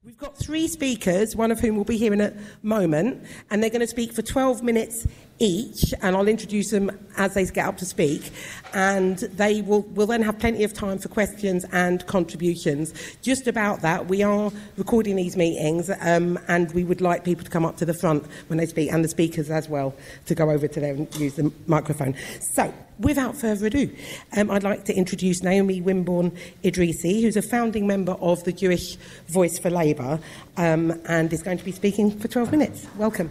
We've got three speakers, one of whom will be here in a moment, and they're going to speak for 12 minutes each, and I'll introduce them as they get up to speak, and they will then have plenty of time for questions and contributions. Just about that, we are recording these meetings, and we would like people to come up to the front when they speak, and the speakers as well, to go over to there and use the microphone. So, without further ado, I'd like to introduce Naomi Wimborne-Idrissi, who's a founding member of the Jewish Voice for Labour, and is going to be speaking for 12 minutes. Welcome.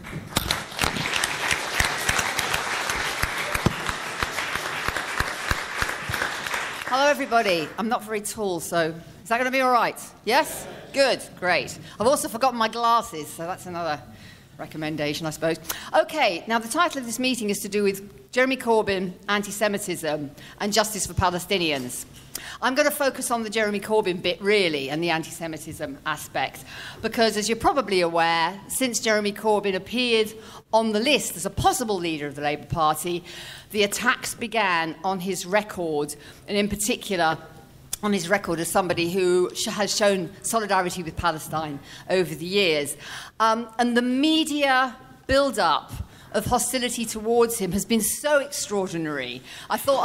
Hello, everybody. I'm not very tall, so is that going to be all right? Yes? Good. Great. I've also forgotten my glasses, so that's another recommendation, I suppose. OK, now the title of this meeting is to do with Jeremy Corbyn, anti-Semitism, and justice for Palestinians. I'm going to focus on the Jeremy Corbyn bit, really, and the anti-Semitism aspect, because, as you're probably aware, since Jeremy Corbyn appeared on the list as a possible leader of the Labour Party, the attacks began on his record, and in particular on his record as somebody who has shown solidarity with Palestine over the years. And the media build-up of hostility towards him has been so extraordinary. I thought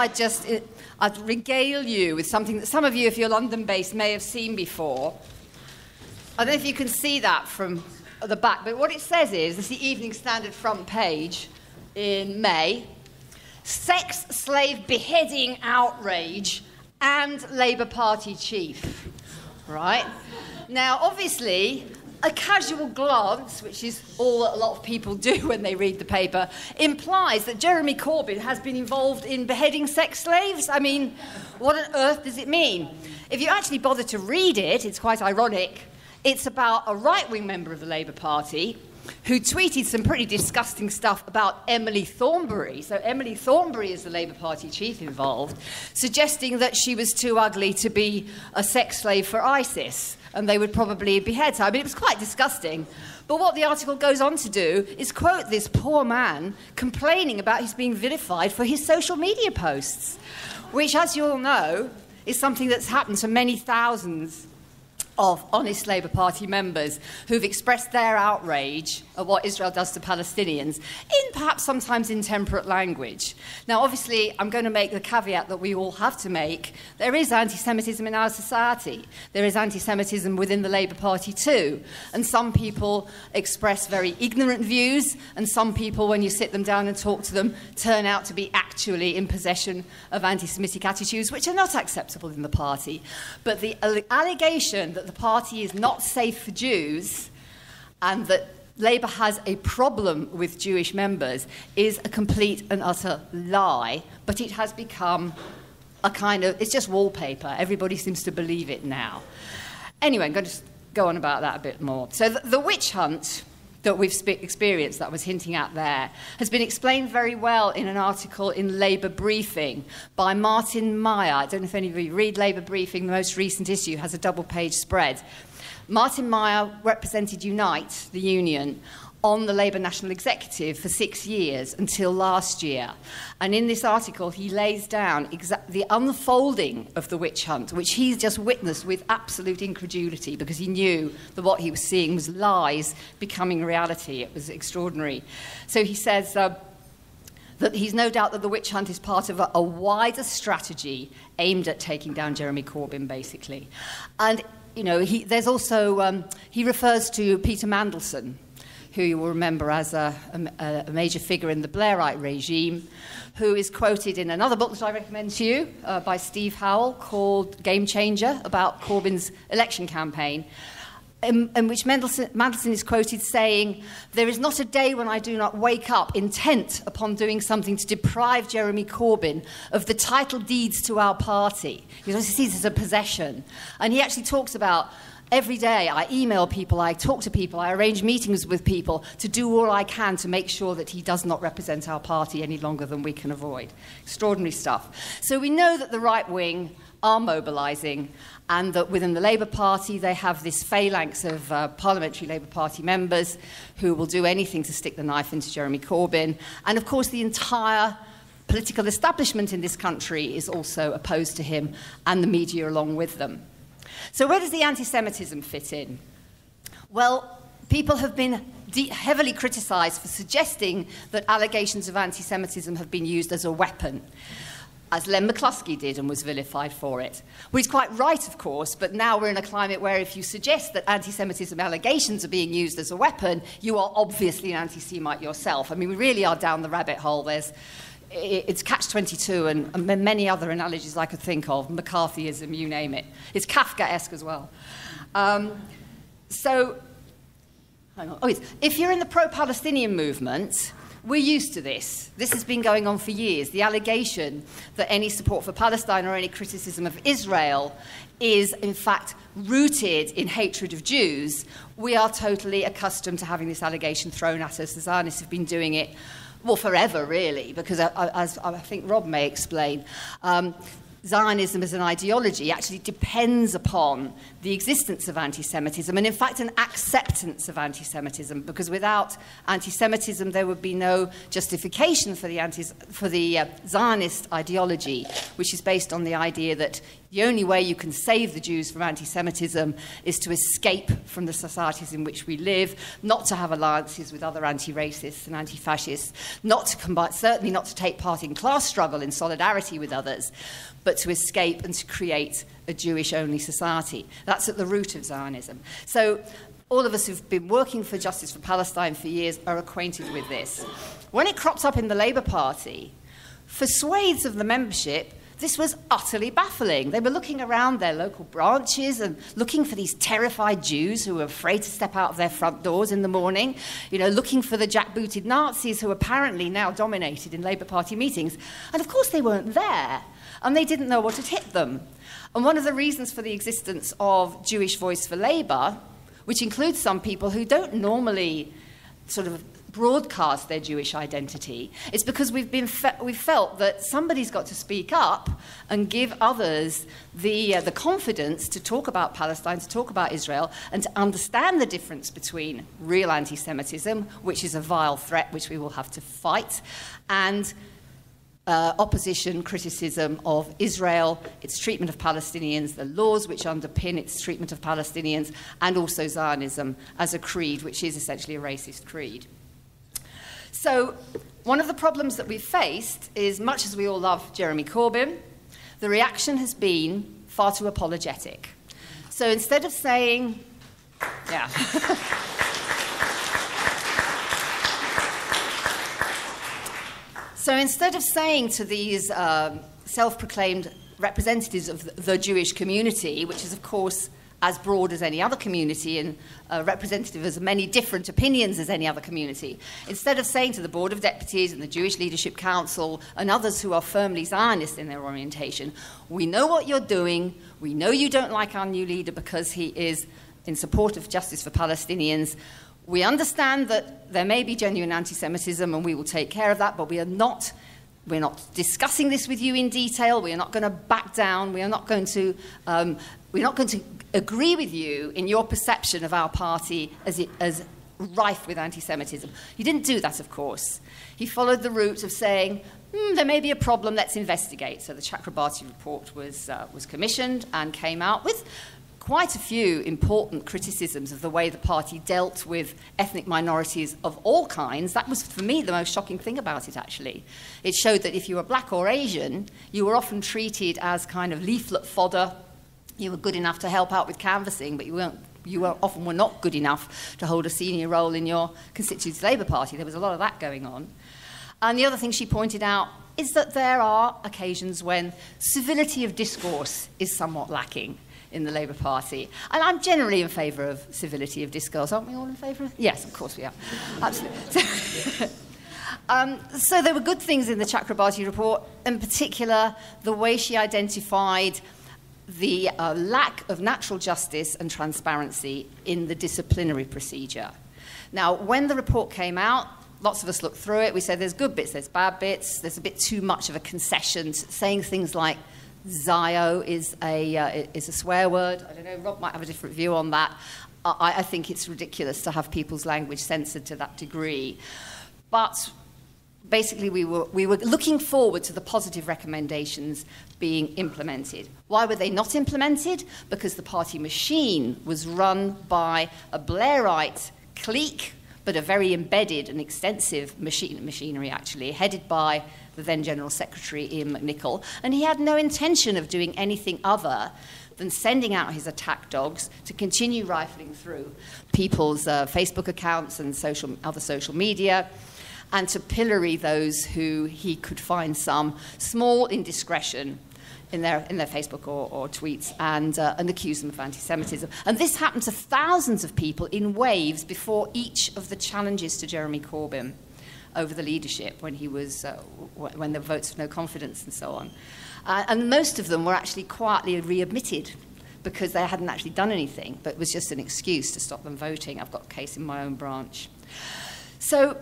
I'd regale you with something that some of you, if you're London-based, may have seen before. I don't know if you can see that from the back, but what it says is, it's the Evening Standard front page in May, sex slave beheading outrage and Labour Party chief, right? Now, obviously, a casual glance, which is all that a lot of people do when they read the paper, implies that Jeremy Corbyn has been involved in beheading sex slaves. I mean, what on earth does it mean? If you actually bother to read it, it's quite ironic. It's about a right-wing member of the Labour Party who tweeted some pretty disgusting stuff about Emily Thornberry. So Emily Thornberry is the Labour Party chief involved, suggesting that she was too ugly to be a sex slave for ISIS, and they would probably behead her. I mean, it was quite disgusting. But what the article goes on to do is quote this poor man complaining about his being vilified for his social media posts, which, as you all know, is something that's happened to many thousands of honest Labour Party members who've expressed their outrage at what Israel does to Palestinians in perhaps sometimes intemperate language. Now, obviously, I'm going to make the caveat that we all have to make. There is anti-Semitism in our society. There is anti-Semitism within the Labour Party too. And some people express very ignorant views, and some people, when you sit them down and talk to them, turn out to be actually in possession of anti-Semitic attitudes, which are not acceptable in the party. But the allegation that the party is not safe for Jews and that Labour has a problem with Jewish members is a complete and utter lie, but it has become a kind of, it's just wallpaper. Everybody seems to believe it now. Anyway, I'm going to go on about that a bit more. So the witch hunt that we've experienced, that I was hinting at there, has been explained very well in an article in Labour Briefing by Martin Meyer. I don't know if any of you read Labour Briefing. The most recent issue has a double-page spread. Martin Meyer represented Unite, the union, on the Labour National Executive for 6 years until last year. And in this article, he lays down the unfolding of the witch hunt, which he's just witnessed with absolute incredulity because he knew that what he was seeing was lies becoming reality. It was extraordinary. So he says that he's no doubt that the witch hunt is part of a wider strategy aimed at taking down Jeremy Corbyn, basically. And, you know, there's also, he refers to Peter Mandelson, who you will remember as a major figure in the Blairite regime, who is quoted in another book that I recommend to you by Steve Howell called Game Changer, about Corbyn's election campaign, in which Mandelson is quoted saying, "There is not a day when I do not wake up intent upon doing something to deprive Jeremy Corbyn of the title deeds to our party." He sees it as a possession. And he actually talks about, every day I email people, I talk to people, I arrange meetings with people to do all I can to make sure that he does not represent our party any longer than we can avoid. Extraordinary stuff. So we know that the right wing are mobilising, and that within the Labour Party they have this phalanx of parliamentary Labour Party members who will do anything to stick the knife into Jeremy Corbyn. And of course the entire political establishment in this country is also opposed to him, and the media along with them. So where does the anti-Semitism fit in? Well, people have been heavily criticised for suggesting that allegations of anti-Semitism have been used as a weapon, as Len McCluskey did and was vilified for it. Well, he's quite right, of course, but now we're in a climate where if you suggest that anti-Semitism allegations are being used as a weapon, you are obviously an anti-Semite yourself. I mean, we really are down the rabbit hole. It's Catch-22 and many other analogies I could think of, McCarthyism, you name it. It's Kafkaesque as well. Hang on. Oh, yes. If you're in the pro-Palestinian movement, we're used to this. This has been going on for years. The allegation that any support for Palestine or any criticism of Israel is, in fact, rooted in hatred of Jews. We are totally accustomed to having this allegation thrown at us. The Zionists have been doing it, well, forever, really, because as I think Rob may explain, Zionism as an ideology actually depends upon the existence of anti-Semitism and, in fact, an acceptance of anti-Semitism, because without anti-Semitism there would be no justification for the Zionist ideology, which is based on the idea that the only way you can save the Jews from anti-Semitism is to escape from the societies in which we live, not to have alliances with other anti-racists and anti-fascists, not to combine, certainly not to take part in class struggle in solidarity with others, but to escape and to create a Jewish-only society. That's at the root of Zionism. So all of us who've been working for justice for Palestine for years are acquainted with this. When it cropped up in the Labour Party, for swathes of the membership, this was utterly baffling. They were looking around their local branches and looking for these terrified Jews who were afraid to step out of their front doors in the morning, you know, looking for the jackbooted Nazis who apparently now dominated in Labour Party meetings. And of course they weren't there, and they didn't know what had hit them. And one of the reasons for the existence of Jewish Voice for Labour, which includes some people who don't normally sort of broadcast their Jewish identity, it's because we've felt that somebody's got to speak up and give others the confidence to talk about Palestine, to talk about Israel, and to understand the difference between real anti-Semitism, which is a vile threat which we will have to fight, and opposition, criticism of Israel, its treatment of Palestinians, the laws which underpin its treatment of Palestinians, and also Zionism as a creed, which is essentially a racist creed. So one of the problems that we've faced is, much as we all love Jeremy Corbyn, the reaction has been far too apologetic. So instead of saying, yeah. So instead of saying to these self-proclaimed representatives of the Jewish community, which is, of course, as broad as any other community and representative as many different opinions as any other community, instead of saying to the Board of Deputies and the Jewish Leadership Council and others who are firmly Zionist in their orientation, we know what you're doing, we know you don't like our new leader because he is in support of justice for Palestinians, we understand that there may be genuine anti-Semitism and we will take care of that, but we're not discussing this with you in detail, we are not going to back down, we're not going to agree with you in your perception of our party as rife with anti-Semitism. He didn't do that, of course. He followed the route of saying, there may be a problem, let's investigate. So the Chakrabarti report was commissioned and came out with quite a few important criticisms of the way the party dealt with ethnic minorities of all kinds. That was, for me, the most shocking thing about it, actually. It showed that if you were black or Asian, you were often treated as kind of leaflet fodder. You were good enough to help out with canvassing, but you often were not good enough to hold a senior role in your constituency Labour Party. There was a lot of that going on. And the other thing she pointed out is that there are occasions when civility of discourse is somewhat lacking in the Labour Party. And I'm generally in favour of civility of discourse. Aren't we all in favour of it? Yes, of course we are. Absolutely. So there were good things in the Chakrabarti report, in particular the way she identified the lack of natural justice and transparency in the disciplinary procedure. Now, when the report came out, lots of us looked through it. We said there's good bits, there's bad bits, there's a bit too much of a concession, saying things like Zio is a swear word. I don't know, Rob might have a different view on that. I think it's ridiculous to have people's language censored to that degree. But basically we were looking forward to the positive recommendations being implemented. Why were they not implemented? Because the party machine was run by a Blairite clique, but a very embedded and extensive machinery, actually, headed by the then General Secretary, Ian McNicol, and he had no intention of doing anything other than sending out his attack dogs to continue rifling through people's Facebook accounts and other social media, and to pillory those who he could find some small indiscretion in their Facebook or tweets and accuse them of anti-Semitism. And this happened to thousands of people in waves before each of the challenges to Jeremy Corbyn over the leadership when there were votes of no confidence and so on. And most of them were actually quietly readmitted because they hadn't actually done anything, but it was just an excuse to stop them voting. I've got a case in my own branch. So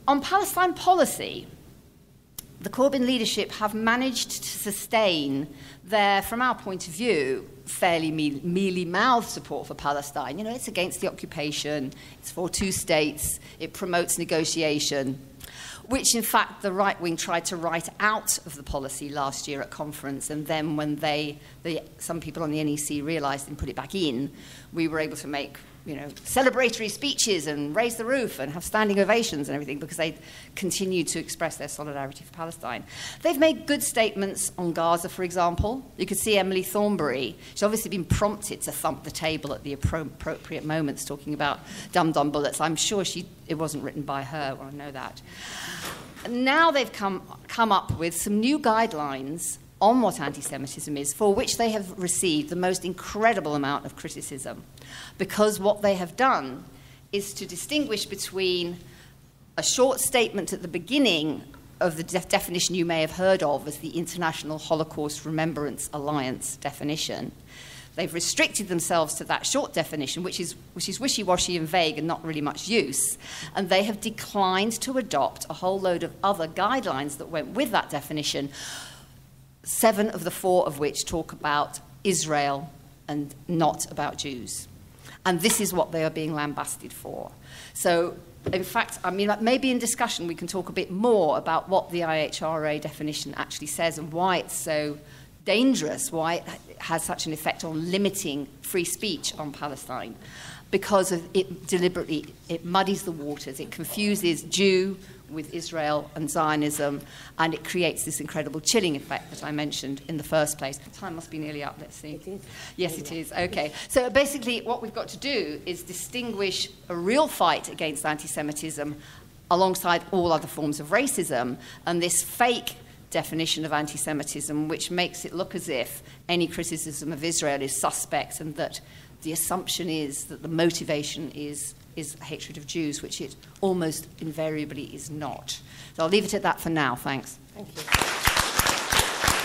on Palestine policy, the Corbyn leadership have managed to sustain their, from our point of view, fairly mealy-mouthed support for Palestine. You know, it's against the occupation, it's for two states, it promotes negotiation, which in fact the right wing tried to write out of the policy last year at conference, and then when some people on the NEC realised and put it back in, we were able to make celebratory speeches and raise the roof and have standing ovations and everything because they continued to express their solidarity for Palestine. They've made good statements on Gaza, for example. You could see Emily Thornberry. She's obviously been prompted to thump the table at the appropriate moments talking about dum-dum bullets. I'm sure it wasn't written by her, I know that. Now they've come up with some new guidelines on what anti-Semitism is, for which they have received the most incredible amount of criticism. Because what they have done is to distinguish between a short statement at the beginning of the definition you may have heard of as the International Holocaust Remembrance Alliance definition. They've restricted themselves to that short definition, which is wishy-washy and vague and not really much use, and they have declined to adopt a whole load of other guidelines that went with that definition, 7 of the 4 of which talk about Israel and not about Jews. And this is what they are being lambasted for. So, in fact, I mean, maybe in discussion we can talk a bit more about what the IHRA definition actually says and why it's so dangerous, why it has such an effect on limiting free speech on Palestine. Because it muddies the waters, it confuses Jew with Israel and Zionism, and it creates this incredible chilling effect that I mentioned in the first place. Time must be nearly up, let's see. It is. Yes, it is. Okay. So basically what we've got to do is distinguish a real fight against anti-Semitism alongside all other forms of racism, and this fake definition of anti-Semitism, which makes it look as if any criticism of Israel is suspect and that the assumption is that the motivation is hatred of Jews, which it almost invariably is not. So I'll leave it at that for now. Thanks. Thank you.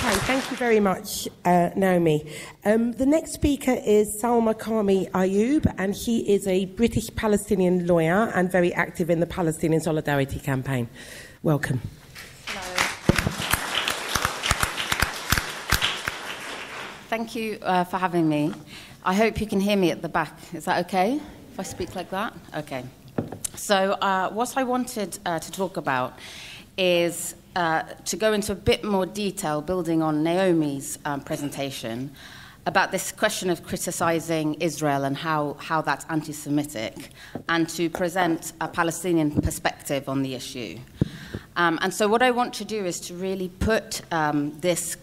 Okay, thank you very much, Naomi. The next speaker is Salma Karmi-Ayyoub, and he is a British Palestinian lawyer and very active in the Palestinian Solidarity Campaign. Welcome. Hello. Thank you for having me. I hope you can hear me at the back. Is that okay? If I speak like that? Okay. So what I wanted to talk about is to go into a bit more detail, building on Naomi's presentation, about this question of criticising Israel and how that's anti-Semitic, and to present a Palestinian perspective on the issue. And so what I want to do is to really put this,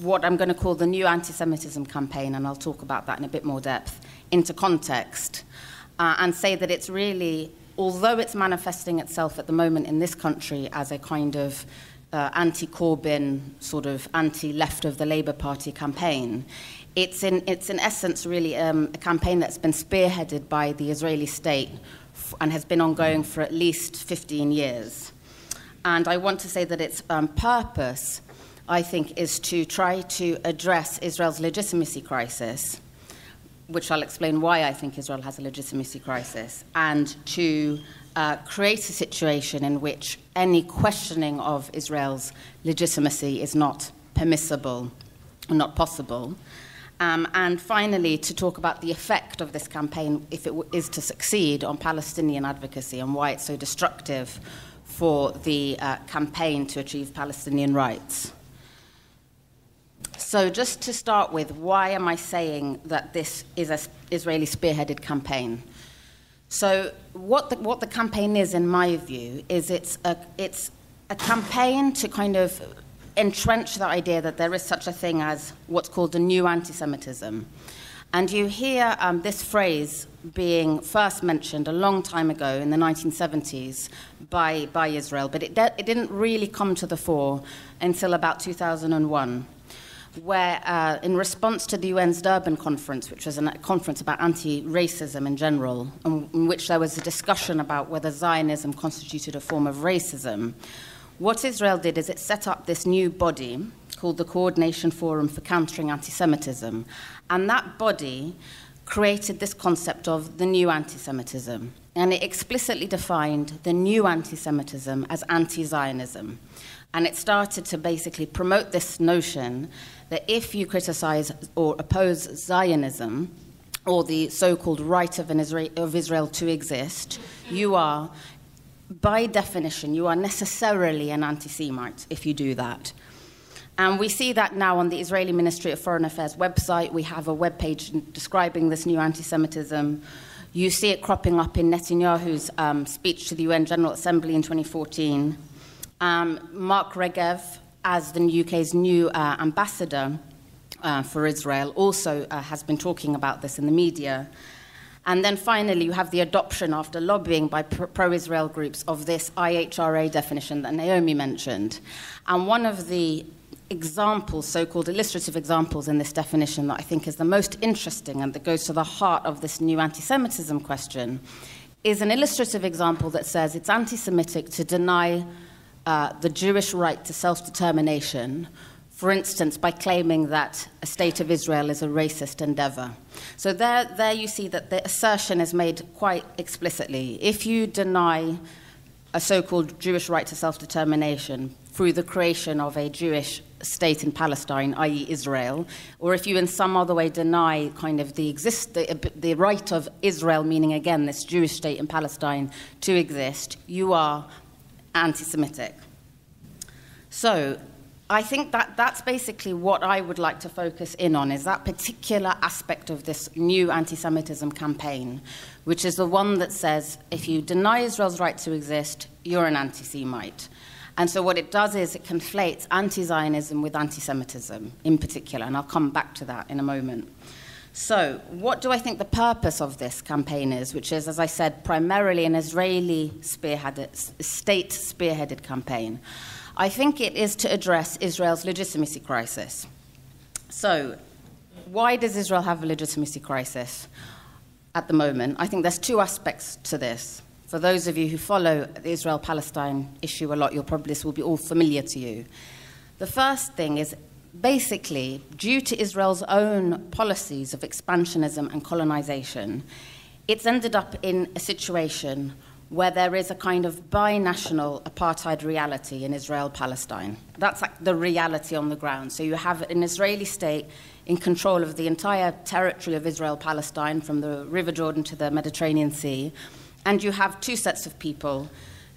what I'm going to call the new anti-Semitism campaign, and I'll talk about that in a bit more depth, into context, and say that it's really, although it's manifesting itself at the moment in this country as a kind of anti-Corbyn, sort of anti-left of the Labour Party campaign, it's in essence really a campaign that's been spearheaded by the Israeli state and has been ongoing for at least 15 years. And I want to say that its purpose, I think, is to try to address Israel's legitimacy crisis, which I'll explain why I think Israel has a legitimacy crisis, and to create a situation in which any questioning of Israel's legitimacy is not permissible or not possible. And finally, to talk about the effect of this campaign, if it is to succeed, on Palestinian advocacy and why it's so destructive for the campaign to achieve Palestinian rights. So just to start with, why am I saying that this is an Israeli spearheaded campaign? So what the campaign is, in my view, is it's a campaign to kind of entrench the idea that there is such a thing as what's called a new anti-Semitism. And you hear this phrase being first mentioned a long time ago in the 1970s by Israel, but it didn't really come to the fore until about 2001, where in response to the UN's Durban conference, which was a conference about anti-racism in general, in which there was a discussion about whether Zionism constituted a form of racism, what Israel did is it set up this new body called the Coordination Forum for Countering Anti-Semitism. And that body created this concept of the new anti-Semitism. And it explicitly defined the new anti-Semitism as anti-Zionism. And it started to basically promote this notion that if you criticize or oppose Zionism, or the so-called right of Israel to exist, you are, by definition, you are necessarily an anti-Semite if you do that. And we see that now on the Israeli Ministry of Foreign Affairs website. We have a webpage describing this new anti-Semitism. You see it cropping up in Netanyahu's speech to the UN General Assembly in 2014. Mark Regev, as the UK's new ambassador for Israel, also has been talking about this in the media. And then finally, you have the adoption, after lobbying by pro-Israel groups, of this IHRA definition that Naomi mentioned. And one of the examples, so-called illustrative examples in this definition that I think is the most interesting and that goes to the heart of this new anti-Semitism question, is an illustrative example that says it's anti-Semitic to deny the Jewish right to self-determination, for instance, by claiming that a state of Israel is a racist endeavor. So there you see that the assertion is made quite explicitly. If you deny a so-called Jewish right to self-determination through the creation of a Jewish state in Palestine, i.e. Israel, or if you in some other way deny kind of the right of Israel, meaning again this Jewish state in Palestine, to exist, you are anti-Semitic. So I think that's basically what I would like to focus in on, is that particular aspect of this new anti-Semitism campaign, which is the one that says if you deny Israel's right to exist, you're an anti-Semite. And so what it does is it conflates anti-Zionism with anti-Semitism in particular, and I'll come back to that in a moment. So what do I think the purpose of this campaign is, which is, as I said, primarily an Israeli state spearheaded campaign? I think it is to address Israel's legitimacy crisis. So why does Israel have a legitimacy crisis at the moment? I think there's two aspects to this. For those of you who follow the Israel-Palestine issue a lot, this will be all familiar to you. The first thing is basically, due to Israel's own policies of expansionism and colonization, it's ended up in a situation where there is a kind of binational apartheid reality in Israel-Palestine. That's like the reality on the ground. So you have an Israeli state in control of the entire territory of Israel-Palestine, from the River Jordan to the Mediterranean Sea, and you have two sets of people,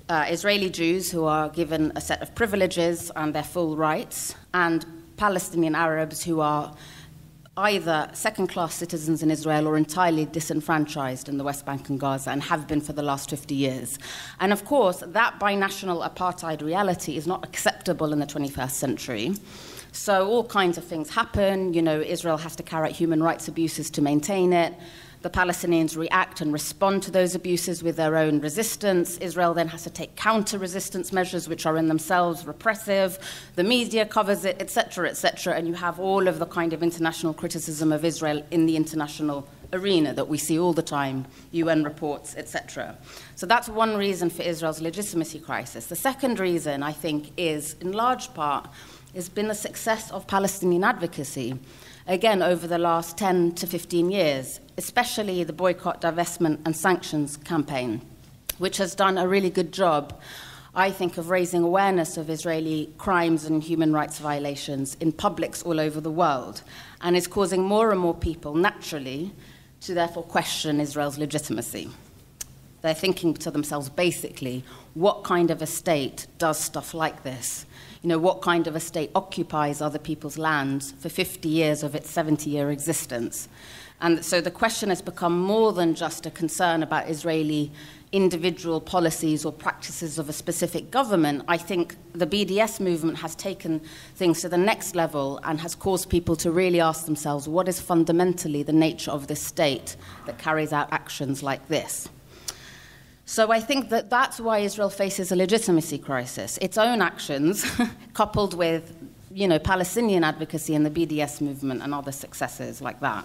Israeli Jews who are given a set of privileges and their full rights, and Palestinian Arabs who are either second-class citizens in Israel or entirely disenfranchised in the West Bank and Gaza, and have been for the last 50 years. And of course, that binational apartheid reality is not acceptable in the 21st century. So all kinds of things happen. You know, Israel has to carry out human rights abuses to maintain it. The Palestinians react and respond to those abuses with their own resistance. Israel then has to take counter-resistance measures, which are in themselves repressive. The media covers it, etc., etc. And you have all of the kind of international criticism of Israel in the international arena that we see all the time, UN reports, etc. So that's one reason for Israel's legitimacy crisis. The second reason, I think, is, in large part, has been the success of Palestinian advocacy, again, over the last 10 to 15 years, especially the boycott, divestment and sanctions campaign, which has done a really good job, I think, of raising awareness of Israeli crimes and human rights violations in publics all over the world, and is causing more and more people, naturally, to therefore question Israel's legitimacy. they're thinking to themselves, basically, what kind of a state does stuff like this? What kind of a state occupies other people's lands for 50 years of its 70-year existence? And so the question has become more than just a concern about Israeli individual policies or practices of a specific government. I think the BDS movement has taken things to the next level and has caused people to really ask themselves, what is fundamentally the nature of this state that carries out actions like this? So I think that that's why Israel faces a legitimacy crisis. Its own actions, coupled with, Palestinian advocacy and the BDS movement and other successes like that.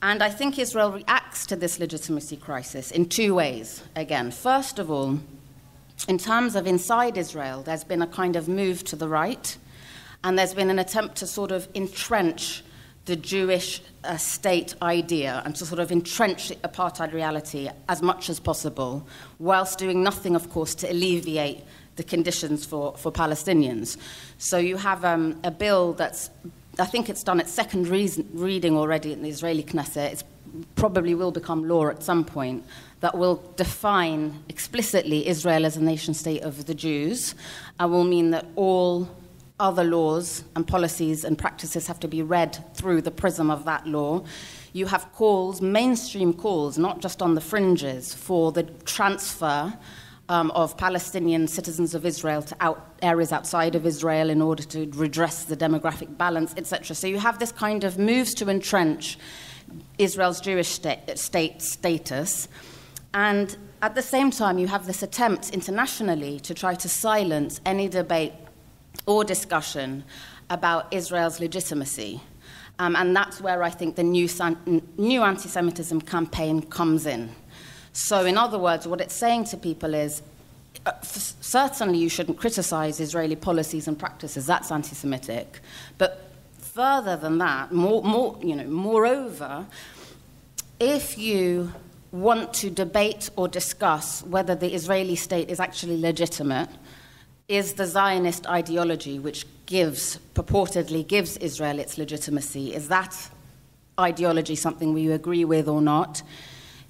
And I think Israel reacts to this legitimacy crisis in two ways. Again, first of all, in terms of inside Israel, there's been a kind of move to the right, and there's been an attempt to sort of entrench the Jewish state idea and to sort of entrench the apartheid reality as much as possible, whilst doing nothing, of course, to alleviate the conditions for Palestinians. So you have a bill that's, I think it's done its second reading already in the Israeli Knesset. It probably will become law at some point, that will define explicitly Israel as a nation-state of the Jews, and will mean that all other laws and policies and practices have to be read through the prism of that law. You have calls, mainstream calls, not just on the fringes, for the transfer of Palestinian citizens of Israel to areas outside of Israel in order to redress the demographic balance, etc. So you have this kind of moves to entrench Israel's Jewish state status. And at the same time, you have this attempt internationally to try to silence any debate or discussion about Israel's legitimacy. And that's where I think the new anti-Semitism campaign comes in. So in other words, what it's saying to people is, certainly you shouldn't criticize Israeli policies and practices, that's anti-Semitic. But further than that, moreover, if you want to debate or discuss whether the Israeli state is actually legitimate, is the Zionist ideology which purportedly gives Israel its legitimacy, is that ideology something we agree with or not?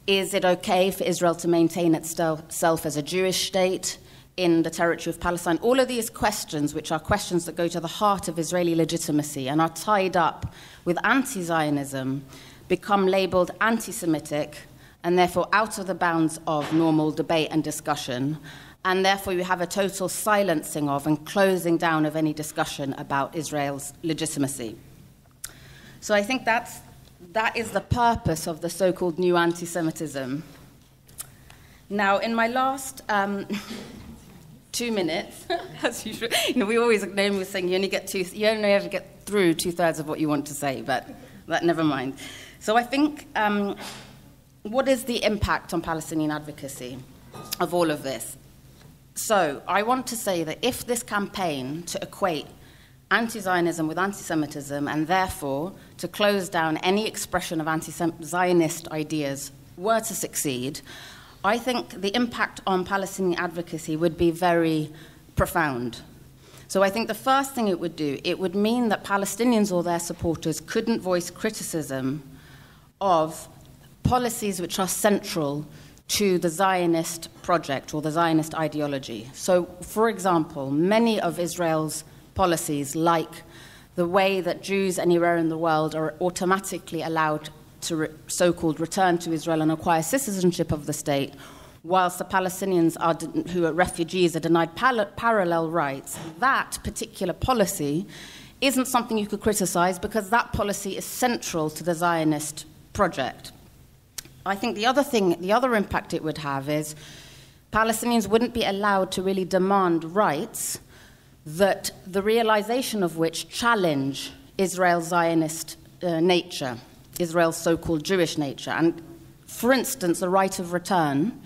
Is it okay for Israel to maintain itself as a Jewish state in the territory of Palestine? All of these questions, which are questions that go to the heart of Israeli legitimacy and are tied up with anti-Zionism, become labeled anti-Semitic and therefore out of the bounds of normal debate and discussion. And therefore you have a total silencing of and closing down of any discussion about Israel's legitimacy. So I think that is the purpose of the so-called new anti-Semitism. Now, in my last 2 minutes, as usual, we always, Naomi was saying, you only ever get through 2/3 of what you want to say, but never mind. So I think, what is the impact on Palestinian advocacy of all of this? So I want to say that if this campaign to equate anti-Zionism with anti-Semitism and therefore to close down any expression of anti-Zionist ideas were to succeed, I think the impact on Palestinian advocacy would be very profound. So I think the first thing it would do, it would mean that Palestinians or their supporters couldn't voice criticism of policies which are central to the Zionist project or the Zionist ideology. So, for example, many of Israel's policies, like the way that Jews anywhere in the world are automatically allowed to so-called return to Israel and acquire citizenship of the state, whilst the Palestinians who are refugees are denied parallel rights, that particular policy isn't something you could criticize because that policy is central to the Zionist project. I think the other impact it would have is Palestinians wouldn't be allowed to really demand rights that the realization of which challenge Israel's Zionist nature, Israel's so-called Jewish nature. And, for instance, the right of return,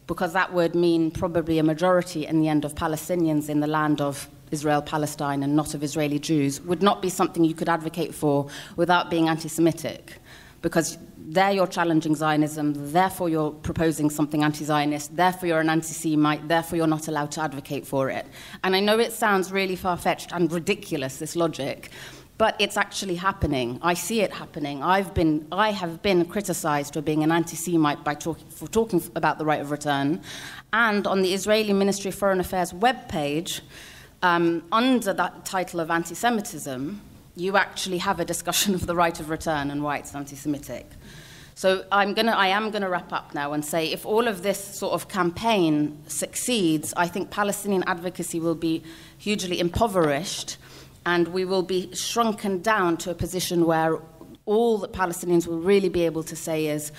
because that would mean probably a majority in the end of Palestinians in the land of Israel, Palestine, and not of Israeli Jews, would not be something you could advocate for without being anti-Semitic, because there you're challenging Zionism, therefore you're proposing something anti-Zionist, therefore you're an anti-Semite, therefore you're not allowed to advocate for it. And I know it sounds really far-fetched and ridiculous, this logic, But it's actually happening. I see it happening. I have been criticised for being an anti-Semite for talking about the right of return. And on the Israeli Ministry of Foreign Affairs webpage, under that title of anti-Semitism, you actually have a discussion of the right of return and why it's anti-Semitic. So I am going to wrap up now and say if all of this sort of campaign succeeds, I think Palestinian advocacy will be hugely impoverished, and we will be shrunken down to a position where all that Palestinians will really be able to say is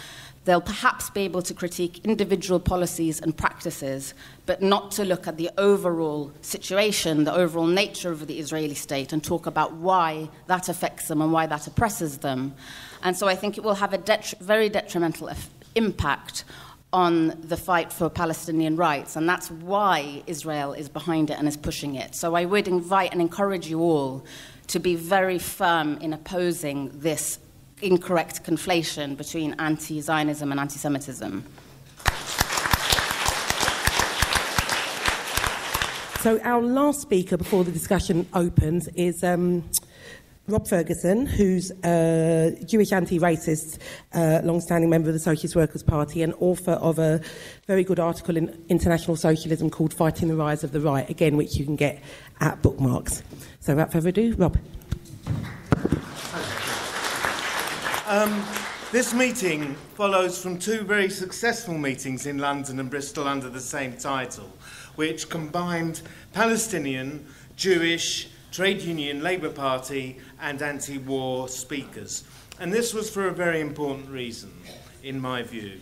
they'll perhaps be able to critique individual policies and practices, but not to look at the overall situation, the overall nature of the Israeli state, and talk about why that affects them and why that oppresses them. And so I think it will have a very detrimental impact on the fight for Palestinian rights, and that's why Israel is behind it and is pushing it. So I would invite and encourage you all to be very firm in opposing this incorrect conflation between anti-Zionism and anti-Semitism. So our last speaker before the discussion opens is Rob Ferguson, who's a Jewish anti-racist, long-standing member of the Socialist Workers Party and author of a very good article in International Socialism called Fighting the Rise of the Right, again, which you can get at Bookmarks. So without further ado, Rob. This meeting follows from two very successful meetings in London and Bristol under the same title, which combined Palestinian, Jewish, trade union, Labour Party and anti-war speakers. And this was for a very important reason, in my view.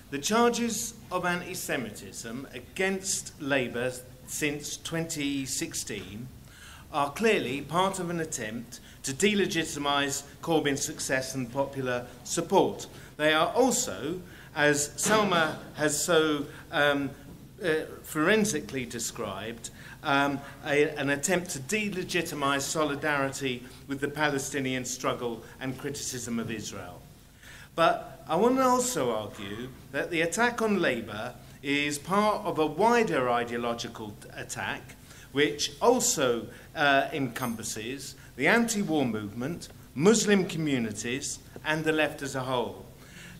The charges of anti-Semitism against Labour since 2016 are clearly part of an attempt to delegitimise Corbyn's success and popular support. They are also, as Salma has so forensically described, an attempt to delegitimise solidarity with the Palestinian struggle and criticism of Israel. But I want to also argue that the attack on Labour is part of a wider ideological attack which also encompasses the anti-war movement, Muslim communities, and the left as a whole.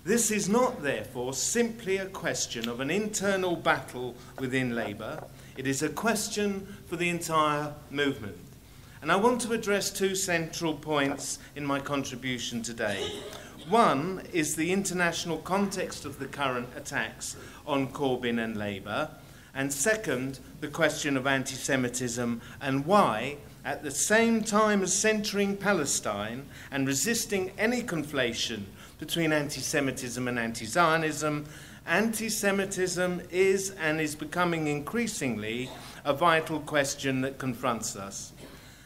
This is not, therefore, simply a question of an internal battle within Labour. It is a question for the entire movement. And I want to address two central points in my contribution today. One is the international context of the current attacks on Corbyn and Labour, and second, the question of anti-Semitism and why, at the same time as centering Palestine and resisting any conflation between anti-Semitism and anti-Zionism, anti-Semitism is and is becoming increasingly a vital question that confronts us.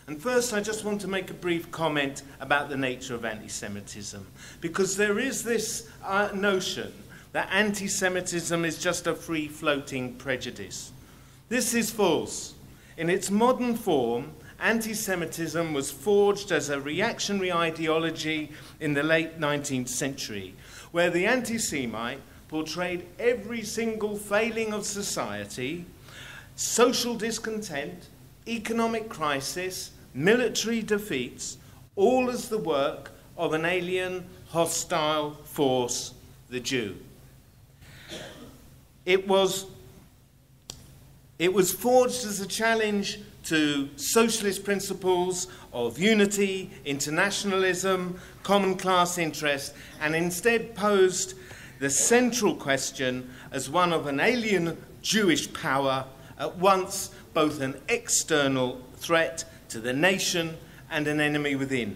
And first, I just want to make a brief comment about the nature of anti-Semitism, because there is this notion that anti-Semitism is just a free-floating prejudice. This is false. In its modern form, anti-Semitism was forged as a reactionary ideology in the late 19th century, where the anti-Semite portrayed every single failing of society, social discontent, economic crisis, military defeats, all as the work of an alien, hostile force, the Jew. It was forged as a challenge to socialist principles of unity, internationalism, common class interest, and instead posed the central question as one of an alien Jewish power, at once both an external threat to the nation and an enemy within.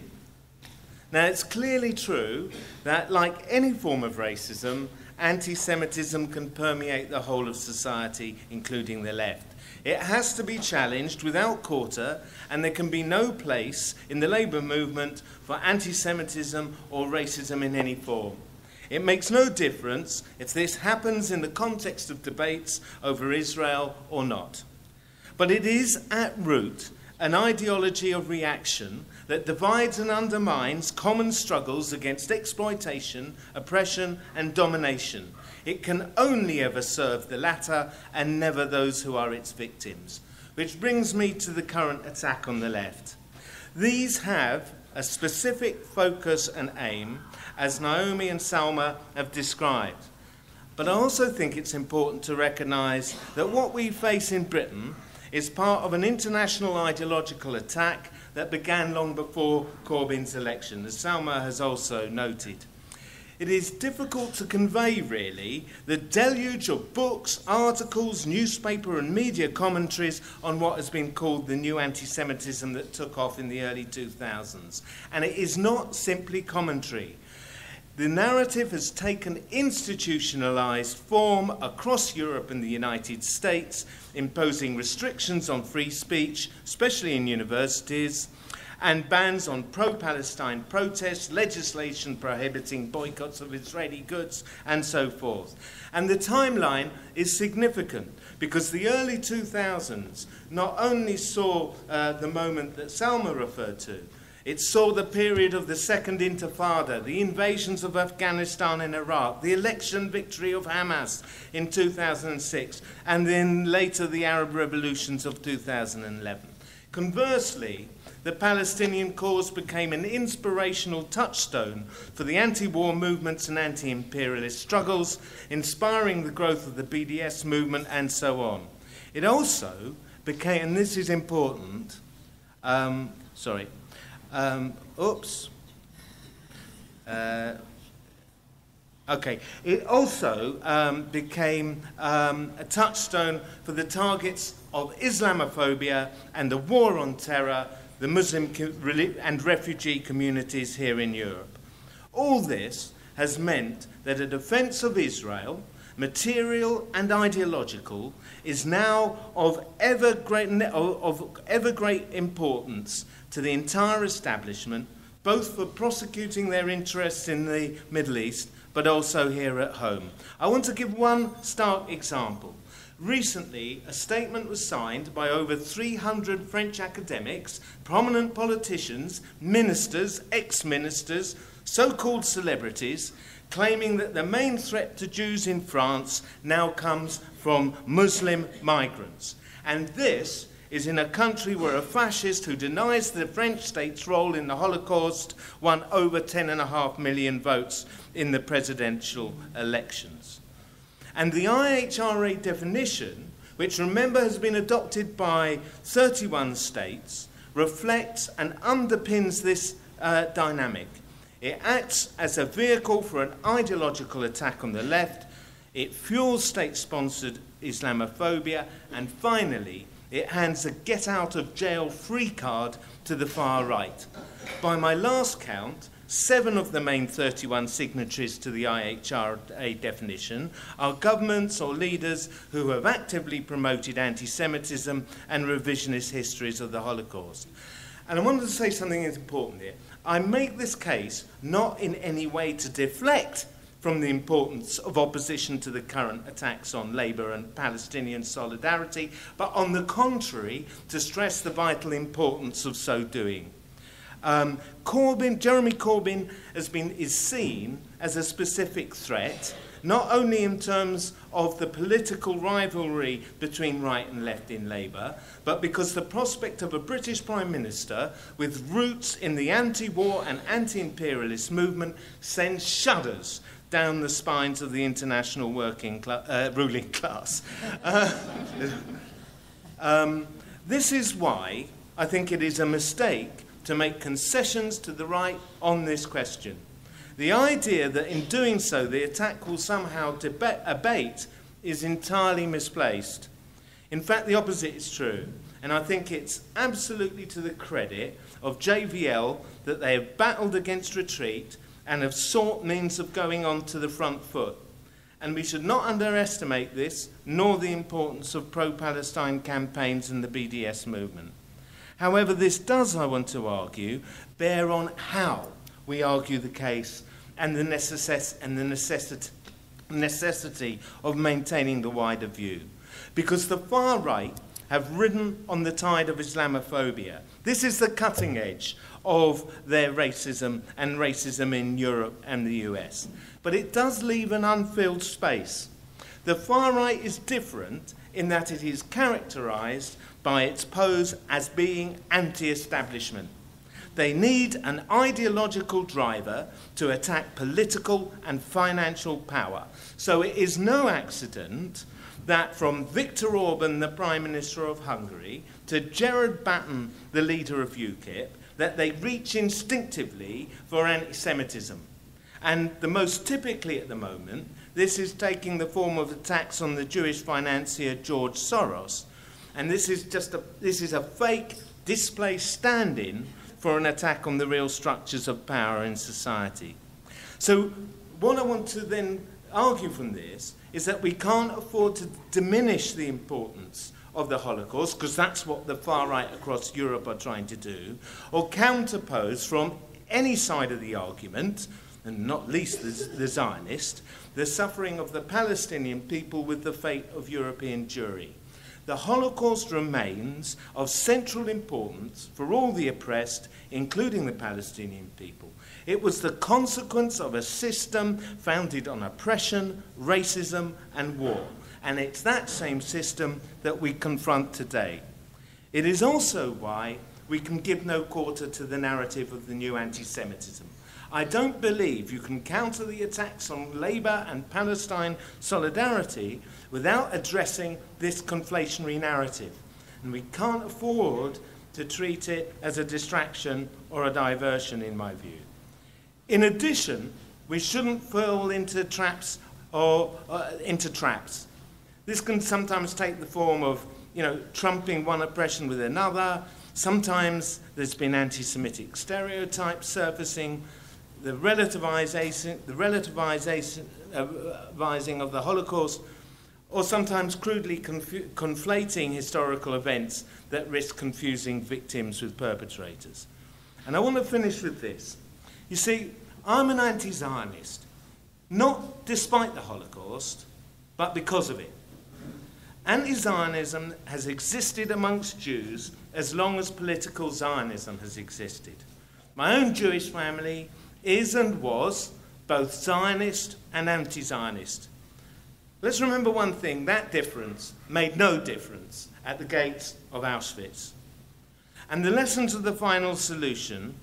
Now, it's clearly true that, like any form of racism, anti-Semitism can permeate the whole of society, including the left. It has to be challenged without quarter, and there can be no place in the Labour movement for anti-Semitism or racism in any form. It makes no difference if this happens in the context of debates over Israel or not. But it is at root an ideology of reaction that divides and undermines common struggles against exploitation, oppression, and domination. It can only ever serve the latter and never those who are its victims. Which brings me to the current attack on the left. These have a specific focus and aim, as Naomi and Salma have described. But I also think it's important to recognise that what we face in Britain is part of an international ideological attack that began long before Corbyn's election, as Salma has also noted. It is difficult to convey, really, the deluge of books, articles, newspaper and media commentaries on what has been called the new anti-Semitism that took off in the early 2000s. And it is not simply commentary. The narrative has taken institutionalised form across Europe and the United States, imposing restrictions on free speech, especially in universities, and bans on pro-Palestine protests, legislation prohibiting boycotts of Israeli goods, and so forth. And the timeline is significant, because the early 2000s not only saw the moment that Salma referred to, it saw the period of the Second Intifada, the invasions of Afghanistan and Iraq, the election victory of Hamas in 2006, and then later the Arab revolutions of 2011. Conversely, the Palestinian cause became an inspirational touchstone for the anti-war movements and anti-imperialist struggles, inspiring the growth of the BDS movement and so on. It also became, and this is important, It also became a touchstone for the targets of Islamophobia and the war on terror, the Muslim and refugee communities here in Europe. All this has meant that a defence of Israel, material and ideological, is now of ever great importance to the entire establishment, both for prosecuting their interests in the Middle East, but also here at home. I want to give one stark example. Recently, a statement was signed by over 300 French academics, prominent politicians, ministers, ex-ministers, so-called celebrities, claiming that the main threat to Jews in France now comes from Muslim migrants. And this is in a country where a fascist who denies the French state's role in the Holocaust won over 10.5 million votes in the presidential elections. And the IHRA definition, which remember has been adopted by 31 states, reflects and underpins this dynamic. It acts as a vehicle for an ideological attack on the left, it fuels state-sponsored Islamophobia, and finally, it hands a get-out-of-jail-free card to the far right. By my last count, 7 of the main 31 signatories to the IHRA definition are governments or leaders who have actively promoted anti-Semitism and revisionist histories of the Holocaust. And I wanted to say something that's important here. I make this case not in any way to deflect from the importance of opposition to the current attacks on Labour and Palestinian solidarity, but on the contrary, to stress the vital importance of so doing. Jeremy Corbyn is seen as a specific threat, not only in terms of the political rivalry between right and left in Labour, but because the prospect of a British Prime Minister with roots in the anti-war and anti-imperialist movement sends shudders down the spines of the international ruling class. This is why I think it is a mistake to make concessions to the right on this question. The idea that in doing so the attack will somehow abate is entirely misplaced. In fact, the opposite is true, and I think it's absolutely to the credit of JVL that they have battled against retreat and have sought means of going on to the front foot. And we should not underestimate this, nor the importance of pro-Palestine campaigns and the BDS movement. However, this does, I want to argue, bear on how we argue the case and the necessity of maintaining the wider view. Because the far right have ridden on the tide of Islamophobia. This is the cutting edge of their racism and racism in Europe and the US. But it does leave an unfilled space. The far right is different in that it is characterised by its pose as being anti-establishment. They need an ideological driver to attack political and financial power. So it is no accident that from Viktor Orban, the Prime Minister of Hungary, to Gerard Batten, the leader of UKIP, that they reach instinctively for anti-Semitism. And the most typically at the moment, this is taking the form of attacks on the Jewish financier George Soros. And this is a fake displaced stand-in for an attack on the real structures of power in society. So what I want to then argue from this is that we can't afford to diminish the importance of the Holocaust, because that's what the far right across Europe are trying to do, or counterpose from any side of the argument, and not least the Zionist, the suffering of the Palestinian people with the fate of European Jewry. The Holocaust remains of central importance for all the oppressed, including the Palestinian people. It was the consequence of a system founded on oppression, racism, and war. And it's that same system that we confront today. It is also why we can give no quarter to the narrative of the new anti-Semitism. I don't believe you can counter the attacks on Labour and Palestine solidarity without addressing this conflationary narrative. And we can't afford to treat it as a distraction or a diversion, in my view. In addition, we shouldn't fall into traps This can sometimes take the form of, trumping one oppression with another. Sometimes there's been anti-Semitic stereotypes surfacing. The relativizing of the Holocaust, or sometimes crudely conflating historical events that risk confusing victims with perpetrators. And I want to finish with this. You see, I'm an anti-Zionist, not despite the Holocaust, but because of it. Anti-Zionism has existed amongst Jews as long as political Zionism has existed. My own Jewish family is and was both Zionist and anti-Zionist. Let's remember one thing, that difference made no difference at the gates of Auschwitz. And the lessons of the final solution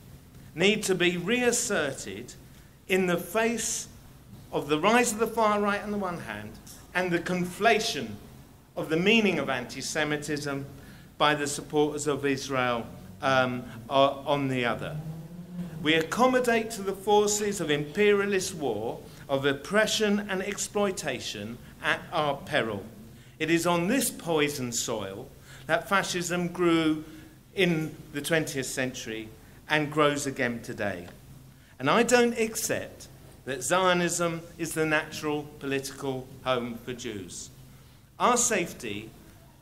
need to be reasserted in the face of the rise of the far right on the one hand and the conflation of the meaning of anti-Semitism by the supporters of Israel on the other. We accommodate to the forces of imperialist war, of oppression and exploitation at our peril. It is on this poisoned soil that fascism grew in the 20th century and grows again today. And I don't accept that Zionism is the natural political home for Jews. Our safety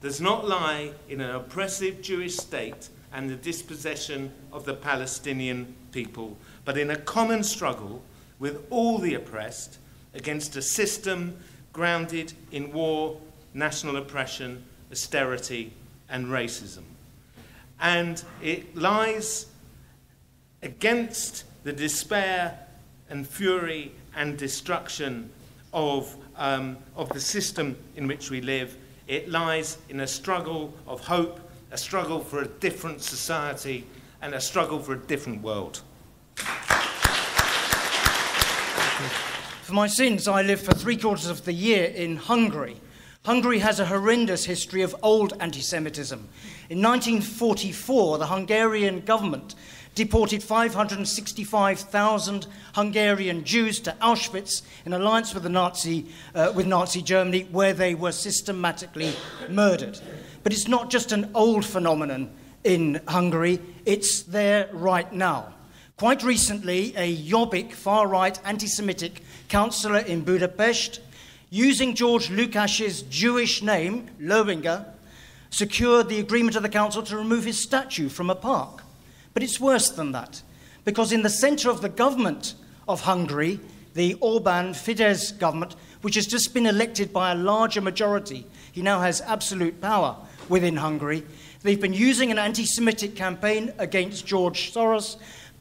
does not lie in an oppressive Jewish state and the dispossession of the Palestinian people, but in a common struggle with all the oppressed against a system grounded in war, national oppression, austerity, and racism. And it lies against the despair and fury and destruction of the system in which we live. It lies in a struggle of hope, a struggle for a different society, and a struggle for a different world. For my sins, I lived for 3/4 of the year in Hungary. Hungary has a horrendous history of old anti-Semitism. In 1944, the Hungarian government deported 565,000 Hungarian Jews to Auschwitz in alliance with Nazi Germany, where they were systematically murdered. But it's not just an old phenomenon in Hungary, it's there right now. Quite recently, a Jobbik, far-right, anti-Semitic councillor in Budapest, using George Lucas's Jewish name, Lowinger, secured the agreement of the council to remove his statue from a park. But it's worse than that, because in the centre of the government of Hungary, the Orbán-Fidesz government, which has just been elected by a larger majority, he now has absolute power within Hungary, they've been using an anti-Semitic campaign against George Soros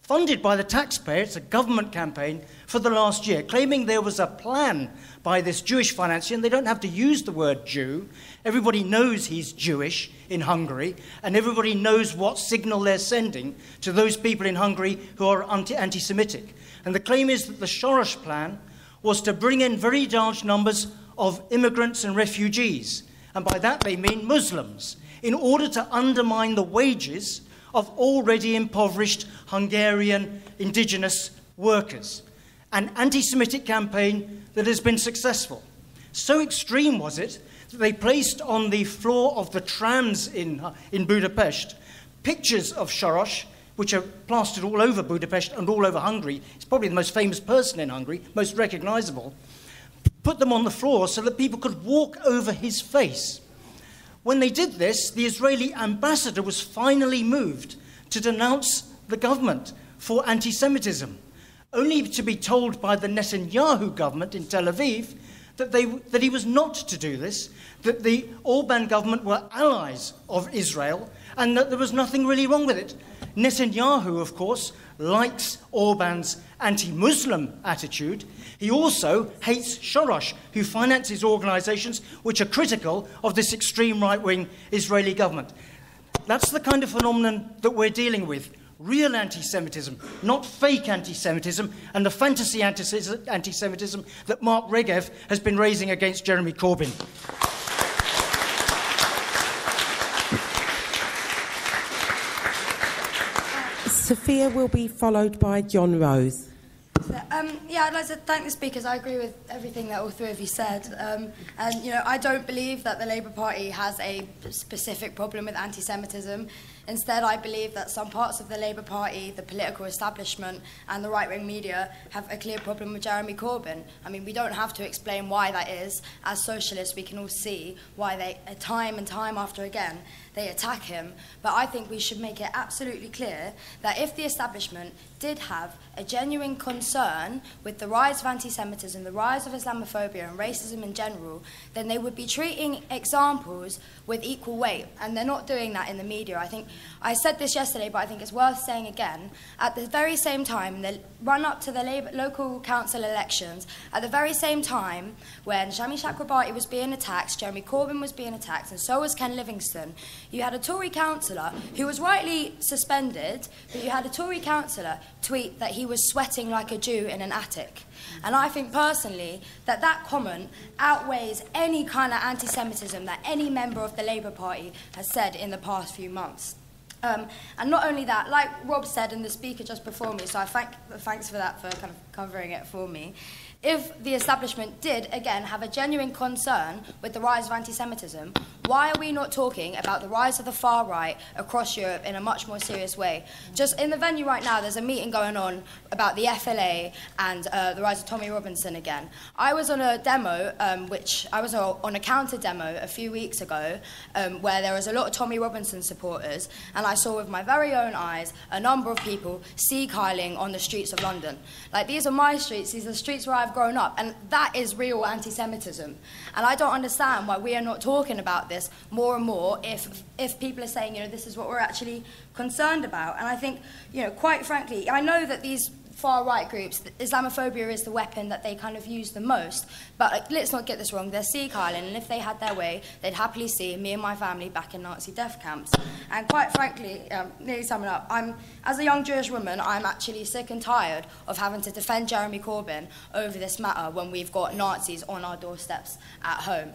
funded by the taxpayer. It's a government campaign for the last year, claiming there was a plan by this Jewish financier, and they don't have to use the word Jew. Everybody knows he's Jewish in Hungary, and everybody knows what signal they're sending to those people in Hungary who are anti-Semitic. And the claim is that the Soros plan was to bring in very large numbers of immigrants and refugees, and by that they mean Muslims, in order to undermine the wages of already impoverished Hungarian indigenous workers. An anti-Semitic campaign that has been successful. So extreme was it that they placed on the floor of the trams in Budapest pictures of Soros, which are plastered all over Budapest and all over Hungary. He's probably the most famous person in Hungary, most recognizable. Put them on the floor so that people could walk over his face. When they did this, the Israeli ambassador was finally moved to denounce the government for anti-Semitism, only to be told by the Netanyahu government in Tel Aviv that he was not to do this, that the Orban government were allies of Israel, and that there was nothing really wrong with it. Netanyahu, of course, likes Orban's anti-Muslim attitude. He also hates Soros, who finances organisations which are critical of this extreme right-wing Israeli government. That's the kind of phenomenon that we're dealing with. Real anti-Semitism, not fake anti-Semitism, and the fantasy anti-Semitism that Mark Regev has been raising against Jeremy Corbyn. Sophia will be followed by John Rose. I'd like to thank the speakers. I agree with everything that all three of you said. I don't believe that the Labour Party has a specific problem with anti-Semitism. Instead, I believe that some parts of the Labour Party, the political establishment and the right-wing media have a clear problem with Jeremy Corbyn. I mean, we don't have to explain why that is. As socialists, we can all see why they, time and time after again, they attack him. But I think we should make it absolutely clear that if the establishment did have a genuine concern with the rise of anti-Semitism, the rise of Islamophobia and racism in general, then they would be treating examples with equal weight. And they're not doing that in the media. I think I said this yesterday, but I think it's worth saying again. At the very same time, the run-up to the local council elections, at the very same time when Shami Chakrabarti was being attacked, Jeremy Corbyn was being attacked, and so was Ken Livingstone, you had a Tory councillor who was rightly suspended, but you had a Tory councillor tweet that he was sweating like a Jew in an attic. And I think personally that that comment outweighs any kind of anti-Semitism that any member of the Labour Party has said in the past few months. And not only that, like Rob said and the speaker just before me, so thanks for that, for kind of covering it for me. If the establishment did, again, have a genuine concern with the rise of anti-Semitism, why are we not talking about the rise of the far right across Europe in a much more serious way? Just in the venue right now, there's a meeting going on about the FLA and the rise of Tommy Robinson again. I was on a demo, I was on a counter demo a few weeks ago, where there was a lot of Tommy Robinson supporters, and I saw with my very own eyes a number of people sea-kyling on the streets of London. Like, these are my streets, these are the streets where I've grown up, and that is real anti-Semitism. And I don't understand why we are not talking about this more and more if people are saying, this is what we're actually concerned about. And I think, quite frankly, I know that these far-right groups, Islamophobia is the weapon that they kind of use the most, but let's not get this wrong, they're sea-kyling, and if they had their way, they'd happily see me and my family back in Nazi death camps. And quite frankly, nearly summing up, as a young Jewish woman, I'm actually sick and tired of having to defend Jeremy Corbyn over this matter when we've got Nazis on our doorsteps at home.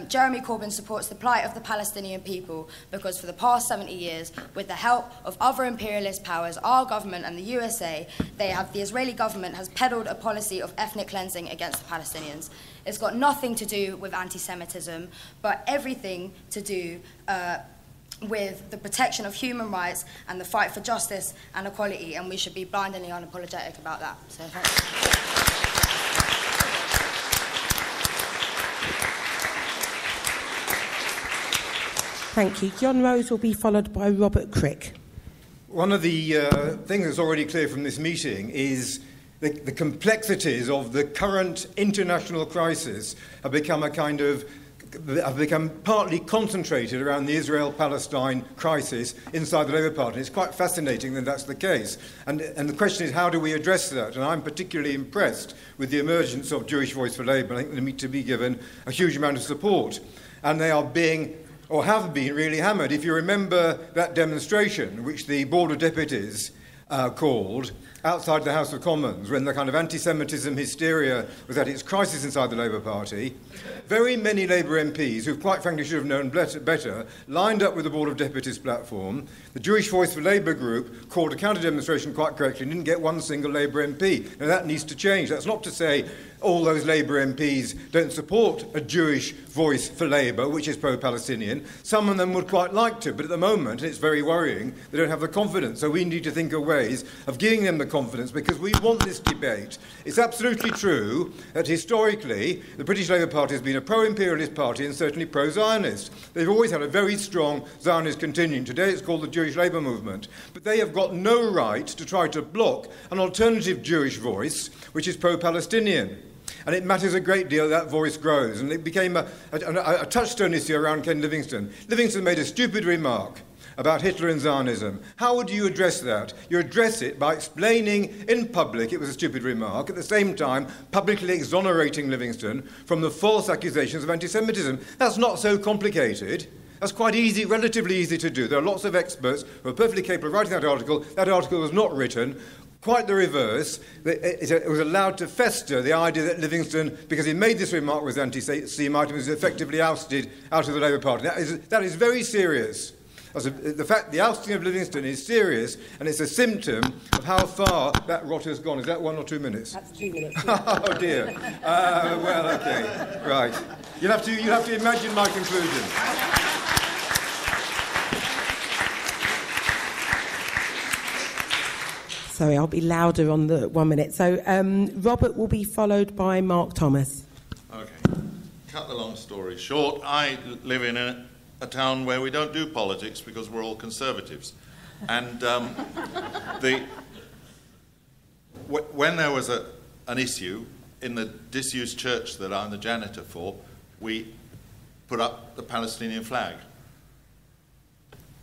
Jeremy Corbyn supports the plight of the Palestinian people because for the past 70 years, with the help of other imperialist powers, our government and the USA, the Israeli government has peddled a policy of ethnic cleansing against the Palestinians. It's got nothing to do with anti-Semitism, but everything to do with the protection of human rights and the fight for justice and equality, and we should be blindly unapologetic about that. So thanks. Thank you. John Rose will be followed by Robert Crick. One of the things that's already clear from this meeting is the complexities of the current international crisis have become a kind of have become partly concentrated around the Israel-Palestine crisis inside the Labour Party. It's quite fascinating that that's the case. And the question is, how do we address that? And I'm particularly impressed with the emergence of Jewish Voice for Labour. I think they need to be given a huge amount of support. And they are being, or have been, really hammered. If you remember that demonstration, which the Board of Deputies called outside the House of Commons, when the kind of anti-Semitism hysteria was at its crisis inside the Labour Party, very many Labour MPs, who quite frankly should have known better, lined up with the Board of Deputies platform. The Jewish Voice for Labour group called a counter-demonstration quite correctly and didn't get one single Labour MP. Now that needs to change. That's not to say all those Labour MPs don't support a Jewish voice for Labour, which is pro-Palestinian. Some of them would quite like to, but at the moment, and it's very worrying, they don't have the confidence. So we need to think of ways of giving them the confidence, because we want this debate. It's absolutely true that historically the British Labour Party has been a pro-imperialist party and certainly pro-Zionist. They've always had a very strong Zionist contingent. Today it's called the Jewish Labour Movement. But they have got no right to try to block an alternative Jewish voice, which is pro-Palestinian. And it matters a great deal that voice grows. And it became a touchstone issue around Ken Livingstone. Livingstone made a stupid remark about Hitler and Zionism. How would you address that? You address it by explaining in public it was a stupid remark, at the same time publicly exonerating Livingstone from the false accusations of anti-Semitism. That's not so complicated. That's quite easy, relatively easy to do. There are lots of experts who are perfectly capable of writing that article. That article was not written. Quite the reverse. It was allowed to fester, the idea that Livingstone, because he made this remark, was anti-Semite, was effectively ousted out of the Labour Party. That is very serious. The ousting of Livingstone is serious, and it's a symptom of how far that rot has gone. Is that 1 or 2 minutes? That's 2 minutes. Oh dear. Well, okay, right. You'll have to imagine my conclusion. Sorry, I'll be louder on the 1 minute. So Robert will be followed by Mark Thomas. Okay. Cut the long story short, I live in a town where we don't do politics because we're all conservatives. And when there was an issue in the disused church that I'm the janitor for, we put up the Palestinian flag.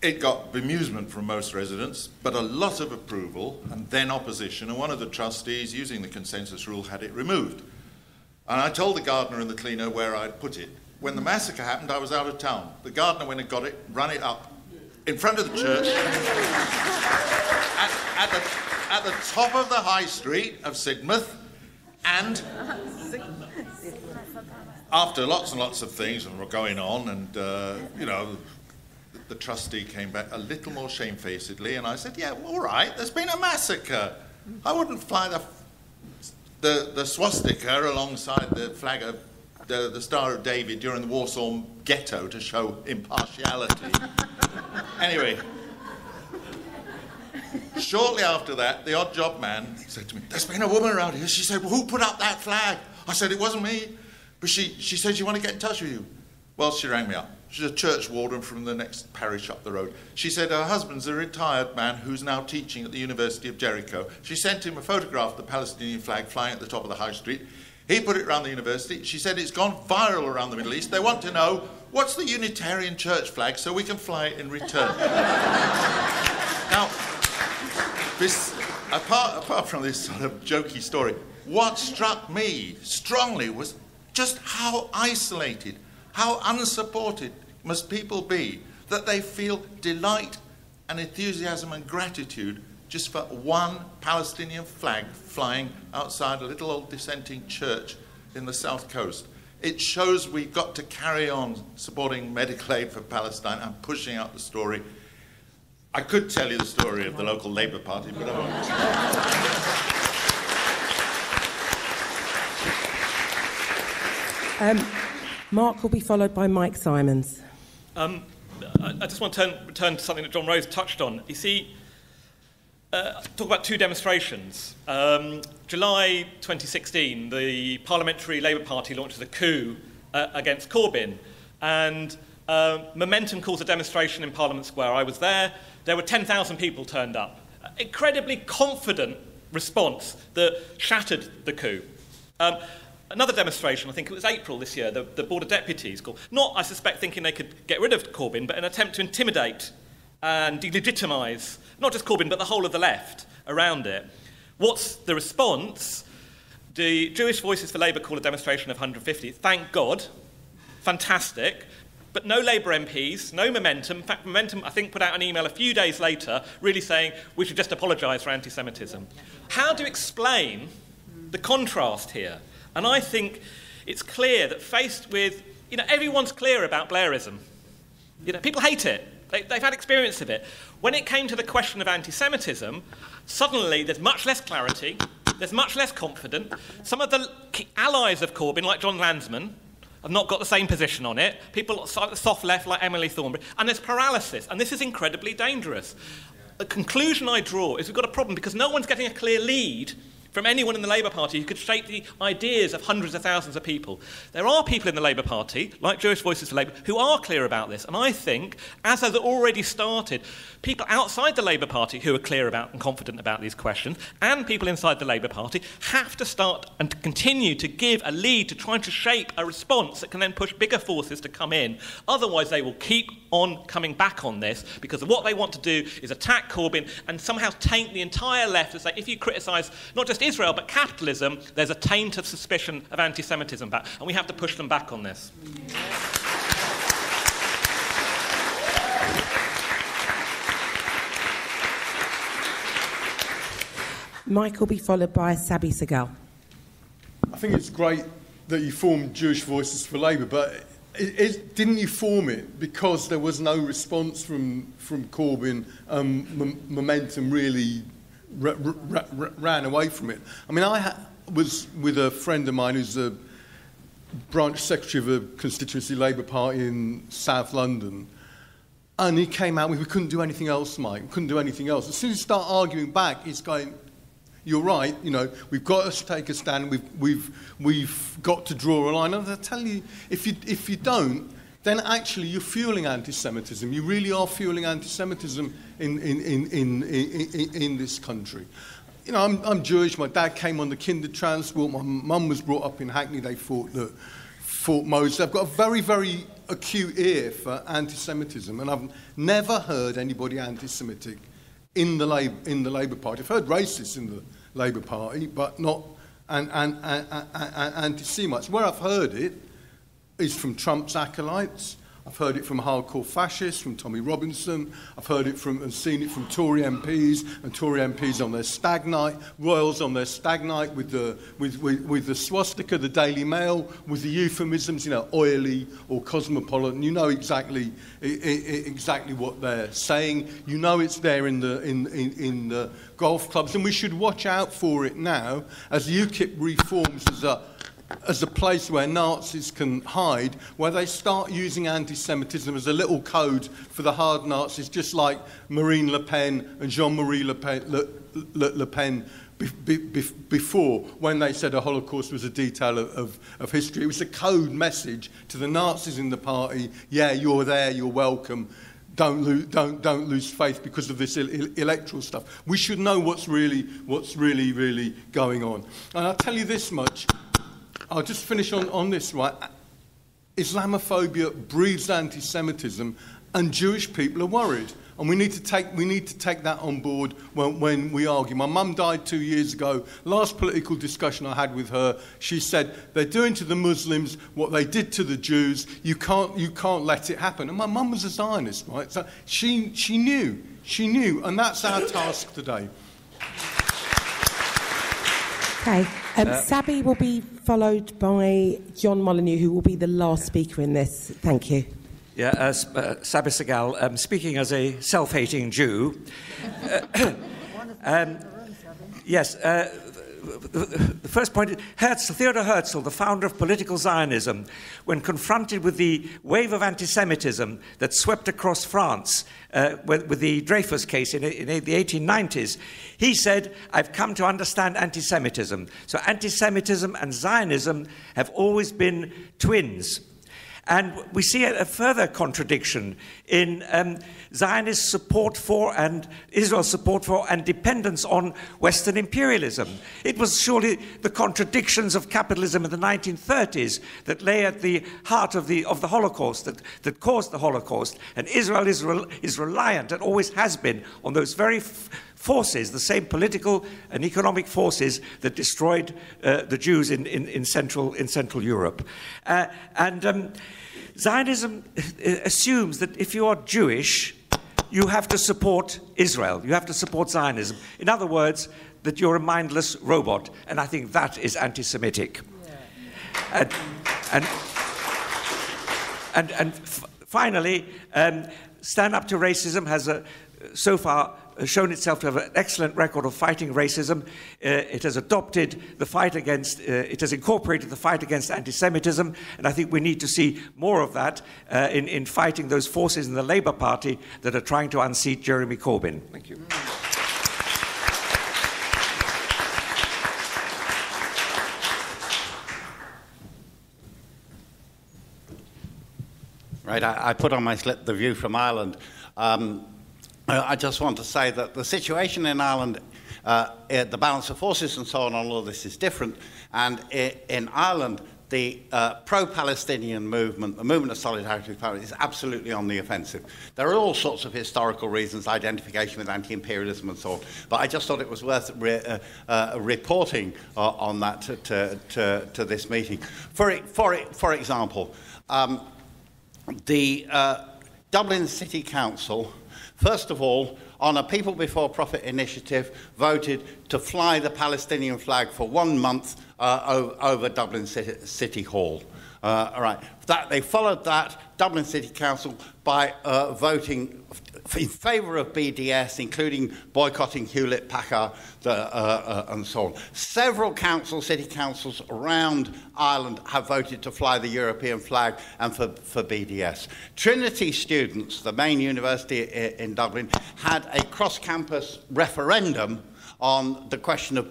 It got bemusement from most residents, but a lot of approval and then opposition, and one of the trustees, using the consensus rule, had it removed. And I told the gardener and the cleaner where I'd put it. When the massacre happened, I was out of town. The gardener went and got it, run it up in front of the church, at the top of the high street of Sidmouth, and after lots and lots of things were going on, and the trustee came back a little more shamefacedly, and I said, yeah, all right, there's been a massacre. I wouldn't fly the swastika alongside the flag of the Star of David during the Warsaw Ghetto to show impartiality. Anyway, shortly after that, the odd job man said to me, there's been a woman around here. She said, well, who put up that flag? I said, it wasn't me. But she said she wanted to get in touch with you. Well, she rang me up. She's a church warden from the next parish up the road. She said her husband's a retired man who's now teaching at the University of Jericho. She sent him a photograph of the Palestinian flag flying at the top of the high street. He put it around the university. She said it's gone viral around the Middle East. They want to know, what's the Unitarian church flag so we can fly it in return? Now, apart from this sort of jokey story, what struck me strongly was just how isolated, how unsupported must people be that they feel delight and enthusiasm and gratitude just for one Palestinian flag flying outside a little old dissenting church in the south coast. It shows we've got to carry on supporting medical aid for Palestine and pushing out the story. I could tell you the story of the local Labour Party, but I won't. Mark will be followed by Mike Simons. I just want to return to something that John Rose touched on. You see, talk about two demonstrations. July 2016, the Parliamentary Labour Party launches a coup against Corbyn, and momentum calls a demonstration in Parliament Square. I was there. There were 10,000 people turned up. Incredibly confident response that shattered the coup. another demonstration, I think it was April this year, the Board of Deputies, not, I suspect, thinking they could get rid of Corbyn, but an attempt to intimidate and delegitimise not just Corbyn, but the whole of the left around it. What's the response? The Jewish Voices for Labour call a demonstration of 150. Thank God. Fantastic. But no Labour MPs, no Momentum. In fact, Momentum, I think, put out an email a few days later really saying we should just apologise for anti-Semitism. How do you explain the contrast here? And I think it's clear that faced with, everyone's clear about Blairism. People hate it. They've had experience of it. When it came to the question of anti-Semitism, suddenly there's much less clarity, there's much less confidence. Some of the allies of Corbyn, like John Landsman, have not got the same position on it. People soft left, like Emily Thornberry. And there's paralysis, and this is incredibly dangerous. The conclusion I draw is we've got a problem because no one's getting a clear lead from anyone in the Labour Party who could shape the ideas of hundreds of thousands of people. There are people in the Labour Party, like Jewish Voices for Labour, who are clear about this. And I think, as has already started, people outside the Labour Party who are clear about and confident about these questions, and people inside the Labour Party, have to start and to continue to give a lead to trying to shape a response that can then push bigger forces to come in. Otherwise, they will keep on coming back on this, because what they want to do is attack Corbyn and somehow taint the entire left and say, if you criticise not just Israel, but capitalism, there's a taint of suspicion of anti-Semitism back, and we have to push them back on this. Mike will be followed by Sabi Segal. I think it's great that you formed Jewish Voices for Labour, but didn't you form it because there was no response from Corbyn? Momentum really ran away from it. I mean, I was with a friend of mine who's a branch secretary of a constituency Labour Party in South London, and he came out with, we couldn't do anything else, Mike. We couldn't do anything else. As soon as you start arguing back, he's going, you're right, we've got to take a stand, we've got to draw a line. And I tell you, if you don't, then actually you're fueling anti-Semitism. You really are fueling anti-Semitism in this country. I'm Jewish. My dad came on the kinder transport. My mum was brought up in Hackney. They fought Moses. I've got a very, very acute ear for anti-Semitism, and I've never heard anybody anti-Semitic in the Labour Party. I've heard racists in the Labour Party, but not anti-Semites. Where I've heard it is from Trump's acolytes. I've heard it from hardcore fascists, from Tommy Robinson. I've heard it from and seen it from Tory MPs, and Tory MPs on their stag night, royals on their stag night with the swastika, the Daily Mail, with the euphemisms, oily or cosmopolitan. You know exactly what they're saying. You know it's there in the golf clubs, and we should watch out for it now as UKIP reforms as a place where Nazis can hide, where they start using anti-Semitism as a little code for the hard Nazis, just like Marine Le Pen and Jean-Marie Le Pen before, when they said a Holocaust was a detail of history. It was a code message to the Nazis in the party. Yeah, you're there, you're welcome. Don't lose faith because of this electoral stuff. We should know what's really going on. And I'll tell you this much. I'll just finish on this, right? Islamophobia breeds anti-Semitism, and Jewish people are worried. And we need to take that on board when we argue. My mum died 2 years ago. Last political discussion I had with her, she said, they're doing to the Muslims what they did to the Jews. You can't let it happen. And my mum was a Zionist, right? So she knew, and that's our task today. Okay. Sabi will be followed by John Molyneux, who will be the last speaker in this. Thank you. Yeah, Sabi Segal, speaking as a self-hating Jew. Yes, the first point is Theodor Herzl, the founder of political Zionism, when confronted with the wave of anti-Semitism that swept across France with the Dreyfus case in the 1890s, he said, I've come to understand anti-Semitism. So anti-Semitism and Zionism have always been twins. And we see a further contradiction in Zionist support for and Israel's support for and dependence on Western imperialism. It was surely the contradictions of capitalism in the 1930s that lay at the heart of the Holocaust, that caused the Holocaust. And Israel is reliant, and always has been, on those very forces, the same political and economic forces that destroyed the Jews in Central Europe. Zionism assumes that if you are Jewish, you have to support Israel. You have to support Zionism. In other words, that you're a mindless robot. And I think that is anti-Semitic. Yeah. And finally, Stand Up to Racism has so far shown itself to have an excellent record of fighting racism. It has adopted the fight against, it has incorporated the fight against anti-Semitism, and I think we need to see more of that in fighting those forces in the Labour Party that are trying to unseat Jeremy Corbyn. Thank you. Right, I put on my slip the view from Ireland. I just want to say that the situation in Ireland, the balance of forces and so on, all of this is different. And in Ireland, the pro-Palestinian movement, the movement of solidarity with Palestine, is absolutely on the offensive. There are all sorts of historical reasons, identification with anti-imperialism and so on. But I just thought it was worth reporting on that to this meeting. For example, the Dublin City Council, first of all, on a People Before Profit initiative, voted to fly the Palestinian flag for 1 month over Dublin City Hall. All right. They followed that, Dublin City Council, by voting in favour of BDS, including boycotting Hewlett-Packard and so on. Several city councils around Ireland have voted to fly the European flag and for BDS. Trinity students, the main university in Dublin, had a cross-campus referendum on the question of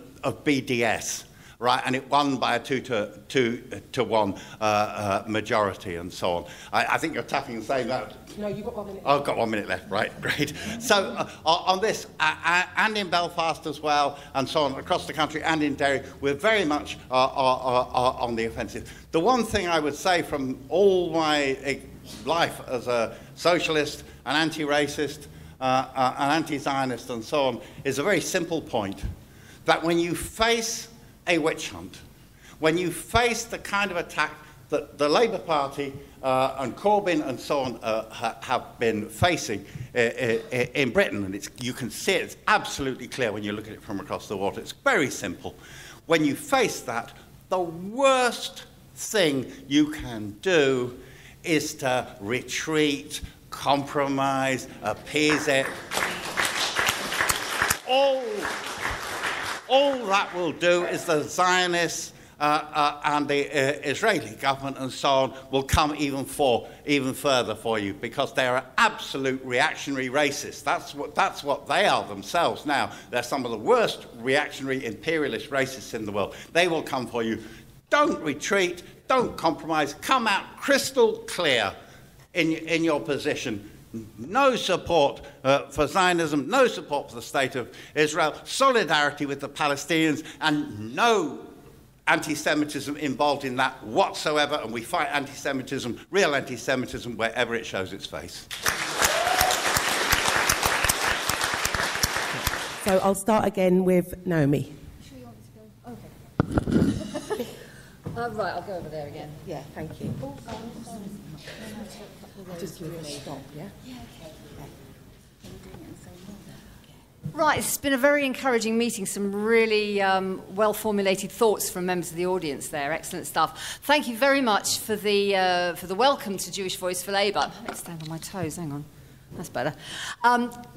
BDS. Right, and it won by a 2-1 majority and so on. I think you're tapping and saying that. No, you've got 1 minute. Oh, I've got 1 minute left, right, great. So on this, and in Belfast as well, and so on, across the country, and in Derry, we're very much on the offensive. The one thing I would say from all my life as a socialist, an anti-racist, an anti-Zionist and so on, is a very simple point, that when you face a witch hunt, when you face the kind of attack that the Labour Party and Corbyn and so on have been facing in Britain, and you can see it, it's absolutely clear when you look at it from across the water. It's very simple. When you face that, the worst thing you can do is to retreat, compromise, appease it. All that will do is the Zionists and the Israeli government and so on will come even further for you, because they are absolute reactionary racists. That's what they are themselves now. They're some of the worst reactionary imperialist racists in the world. They will come for you. Don't retreat. Don't compromise. Come out crystal clear in your position. No support for Zionism, no support for the State of Israel, solidarity with the Palestinians, and no anti-Semitism involved in that whatsoever. And we fight anti-Semitism, real anti-Semitism, wherever it shows its face. So I'll start again with Naomi. Sure you want me to go? Okay. Right, I'll go over there again. Yeah, thank you. Just give it a stop, yeah? Yeah, okay. Right, it's been a very encouraging meeting. Some really well-formulated thoughts from members of the audience there. Excellent stuff. Thank you very much for the welcome to Jewish Voice for Labour. Let's stand on my toes. Hang on. That's better.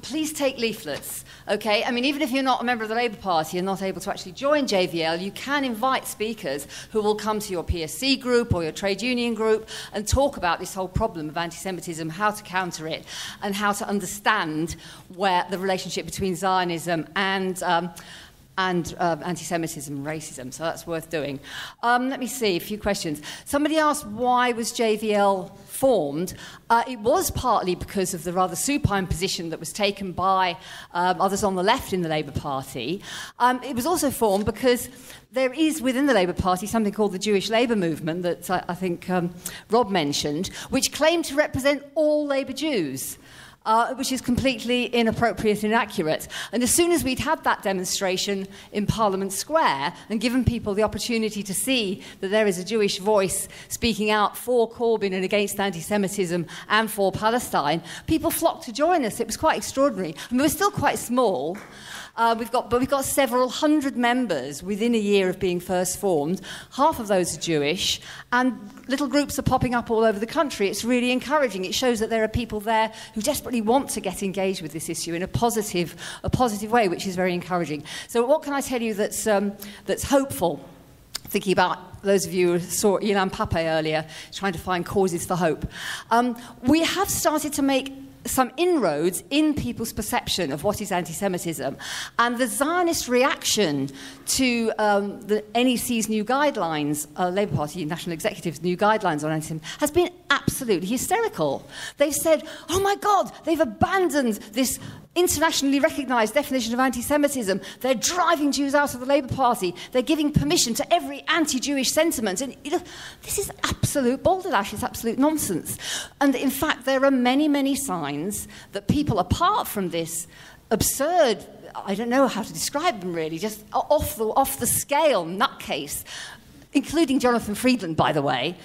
Please take leaflets, okay? I mean, even if you're not a member of the Labour Party and not able to actually join JVL, you can invite speakers who will come to your PSC group or your trade union group and talk about this whole problem of anti-Semitism, how to counter it, and how to understand where the relationship between Zionism and and anti-Semitism and racism, so that's worth doing. Let me see, a few questions. Somebody asked, why was JVL formed? It was partly because of the rather supine position that was taken by others on the left in the Labour Party. It was also formed because there is within the Labour Party something called the Jewish Labour Movement that I think Rob mentioned, which claimed to represent all Labour Jews. Which is completely inappropriate and inaccurate. And as soon as we'd had that demonstration in Parliament Square and given people the opportunity to see that there is a Jewish voice speaking out for Corbyn and against anti-Semitism and for Palestine, people flocked to join us. It was quite extraordinary. I mean, we're still quite small. We've got several hundred members within a year of being first formed. Half of those are Jewish, and little groups are popping up all over the country. It's really encouraging. It shows that there are people there who desperately want to get engaged with this issue in a positive way, which is very encouraging. So what can I tell you that's hopeful? Thinking about those of you who saw Ilan Pape earlier, trying to find causes for hope. We have started to make some inroads in people's perception of what is anti-Semitism. And the Zionist reaction to the NEC's new guidelines, Labour Party National Executive's new guidelines on anti-Semitism, has been absolutely hysterical. They've said, oh my God, they've abandoned this internationally recognised definition of anti-Semitism. They're driving Jews out of the Labour Party. They're giving permission to every anti-Jewish sentiment. And this is absolute balderdash. It's absolute nonsense. And in fact, there are many, many signs that people, apart from this absurd, I don't know how to describe them really, just off the scale nutcase, including Jonathan Friedland, by the way,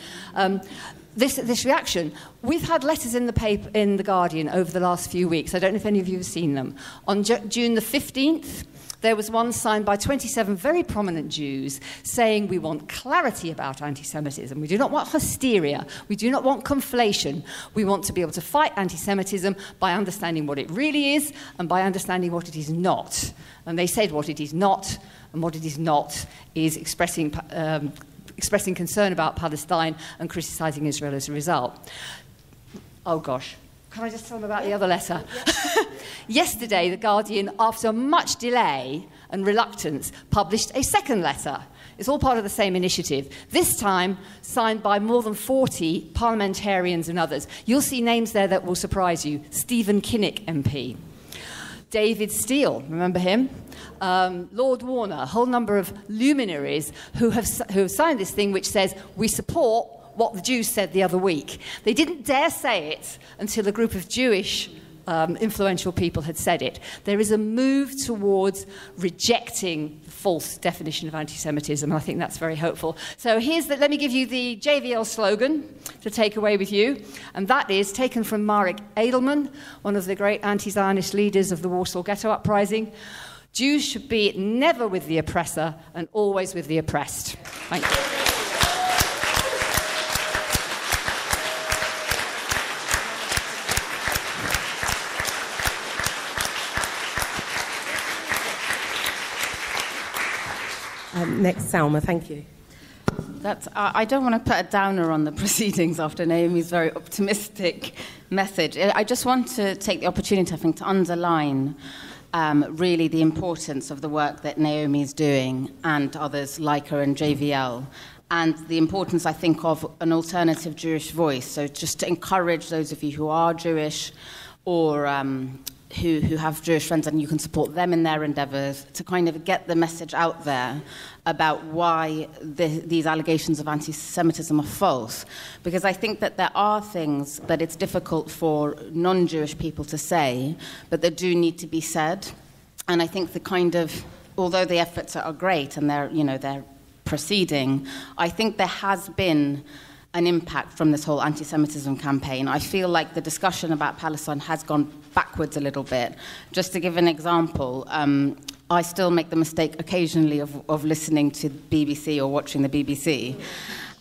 this reaction. We've had letters in the paper, in The Guardian, over the last few weeks. I don't know if any of you have seen them. On June the 15th, there was one signed by 27 very prominent Jews saying we want clarity about anti-Semitism. We do not want hysteria. We do not want conflation. We want to be able to fight anti-Semitism by understanding what it really is and by understanding what it is not. And they said what it is not, and what it is not is expressing concern about Palestine and criticising Israel as a result. Oh gosh, can I just tell them about the other letter? Yesterday, The Guardian, after much delay and reluctance, published a second letter. It's all part of the same initiative, this time signed by more than 40 parliamentarians and others. You'll see names there that will surprise you. Stephen Kinnock MP. David Steele, remember him? Lord Warner, a whole number of luminaries who have signed this thing which says, we support what the Jews said the other week. They didn't dare say it until a group of Jewish influential people had said it. There is a move towards rejecting the false definition of anti-Semitism, and I think that's very hopeful. So let me give you the JVL slogan to take away with you, and that is taken from Marek Edelman, one of the great anti-Zionist leaders of the Warsaw Ghetto Uprising. Jews should be never with the oppressor and always with the oppressed. Thank you. Next, Salma, thank you. I don't want to put a downer on the proceedings after Naomi's very optimistic message. I just want to take the opportunity, I think, to underline really the importance of the work that Naomi is doing and others like her and JVL, and the importance, I think, of an alternative Jewish voice. So just to encourage those of you who are Jewish or who have Jewish friends, and you can support them in their endeavours, to kind of get the message out there about why these allegations of anti-Semitism are false. Because I think that there are things that it's difficult for non-Jewish people to say, but that do need to be said. And I think although the efforts are great and they're proceeding, I think there has been an impact from this whole anti-Semitism campaign. I feel like the discussion about Palestine has gone backwards a little bit. Just to give an example, I still make the mistake occasionally of listening to BBC or watching the BBC,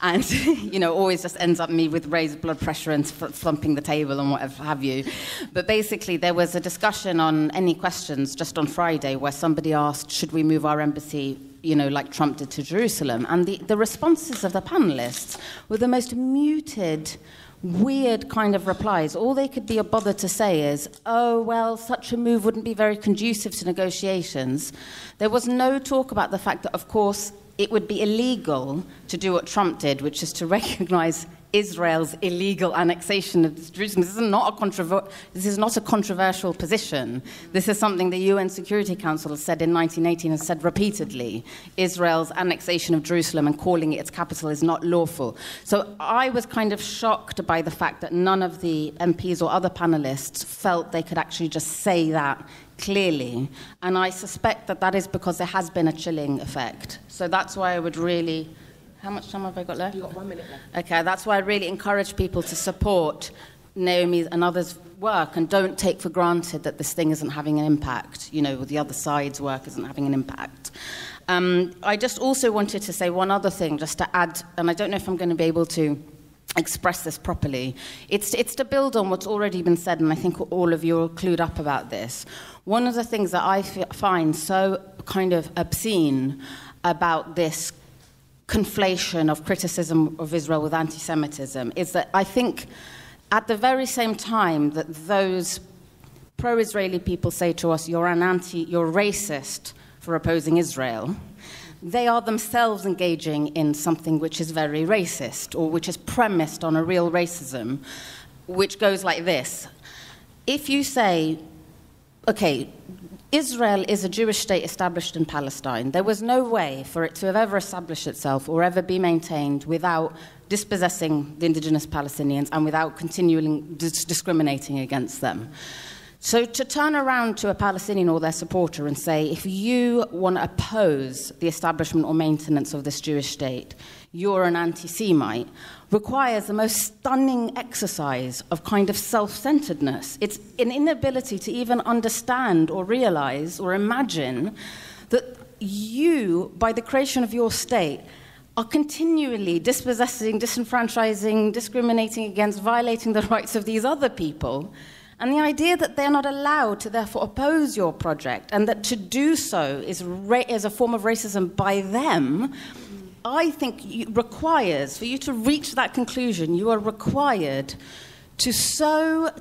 and always just ends up me with raised blood pressure and thumping the table and whatever have you. But basically, there was a discussion on Any Questions just on Friday where somebody asked, should we move our embassy like Trump did to Jerusalem. And the responses of the panelists were the most muted, weird kind of replies. All they could be bothered to say is, oh, well, such a move wouldn't be very conducive to negotiations. There was no talk about the fact that, of course, it would be illegal to do what Trump did, which is to recognize Israel's illegal annexation of Jerusalem. This is not a controversial position. This is something the UN Security Council has said in 1918 and said repeatedly. Israel's annexation of Jerusalem and calling it its capital is not lawful. So I was kind of shocked by the fact that none of the MPs or other panelists felt they could actually just say that clearly. And I suspect that that is because there has been a chilling effect. So that's why I would really... How much time have I got left? You've got 1 minute left. Okay, that's why I really encourage people to support Naomi's and others' work and don't take for granted that this thing isn't having an impact, the other side's work isn't having an impact. I just also wanted to say one other thing, just to add, and I don't know if I'm going to be able to express this properly. It's to build on what's already been said, and I think all of you are clued up about this. One of the things that I find so kind of obscene about this conflation of criticism of Israel with anti-Semitism is that I think at the very same time that those pro-Israeli people say to us, you're racist for opposing Israel, they are themselves engaging in something which is very racist or which is premised on a real racism, which goes like this. If you say, okay, Israel is a Jewish state established in Palestine. There was no way for it to have ever established itself or ever be maintained without dispossessing the indigenous Palestinians and without continually discriminating against them. So to turn around to a Palestinian or their supporter and say, if you want to oppose the establishment or maintenance of this Jewish state, you're an anti-Semite, requires the most stunning exercise of kind of self-centeredness. It's an inability to even understand or realize or imagine that you, by the creation of your state, are continually dispossessing, disenfranchising, discriminating against, violating the rights of these other people. And the idea that they're not allowed to therefore oppose your project and that to do so is a form of racism by them, I think requires, for you to reach that conclusion, you are required to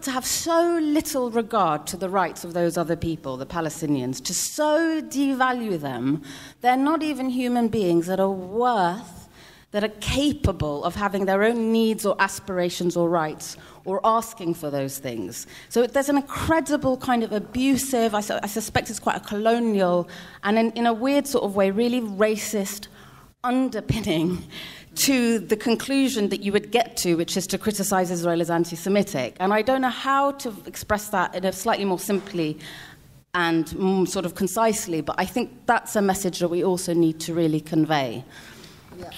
have so little regard to the rights of those other people, the Palestinians, to so devalue them. They're not even human beings that are capable of having their own needs or aspirations or rights or asking for those things. So there's an incredible kind of abusive, I suspect it's quite a colonial, and in a weird sort of way, really racist underpinning to the conclusion that you would get to, which is to criticize Israel as anti-Semitic. And I don't know how to express that in a slightly more simply and sort of concisely, but I think that's a message that we also need to really convey. Yeah.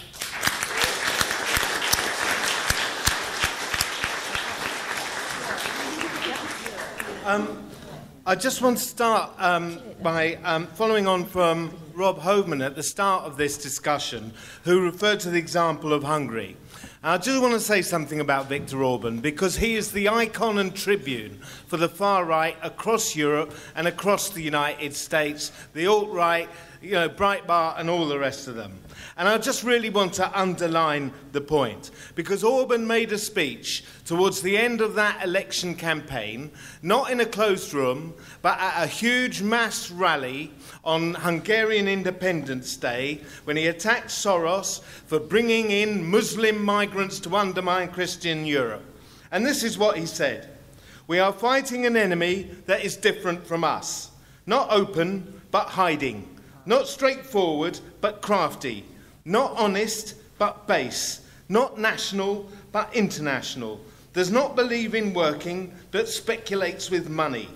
I just want to start by following on from Rob Hoveman at the start of this discussion, who referred to the example of Hungary. And I just want to say something about Viktor Orban, because he is the icon and tribune for the far right across Europe and across the United States, the alt-right, Breitbart and all the rest of them. And I just really want to underline the point, because Orban made a speech towards the end of that election campaign, not in a closed room, but at a huge mass rally on Hungarian Independence Day, when he attacked Soros for bringing in Muslim migrants to undermine Christian Europe. And this is what he said: "We are fighting an enemy that is different from us, not open, but hiding, not straightforward, but crafty, not honest, but base, not national, but international, does not believe in working, but speculates with money,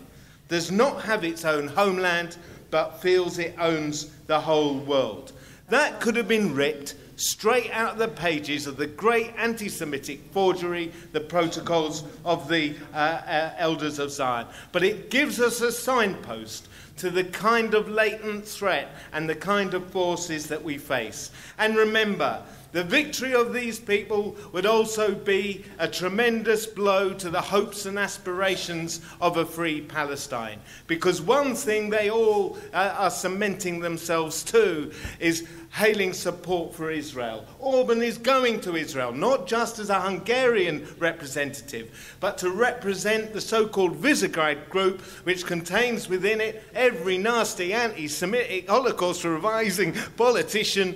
does not have its own homeland, but feels it owns the whole world." That could have been ripped straight out of the pages of the great anti-Semitic forgery, the Protocols of the Elders of Zion. But it gives us a signpost to the kind of latent threat and the kind of forces that we face. And remember, the victory of these people would also be a tremendous blow to the hopes and aspirations of a free Palestine. Because one thing they all are cementing themselves to is hailing support for Israel. Orban is going to Israel, not just as a Hungarian representative, but to represent the so-called Visegrad group, which contains within it every nasty anti-Semitic Holocaust-revising politician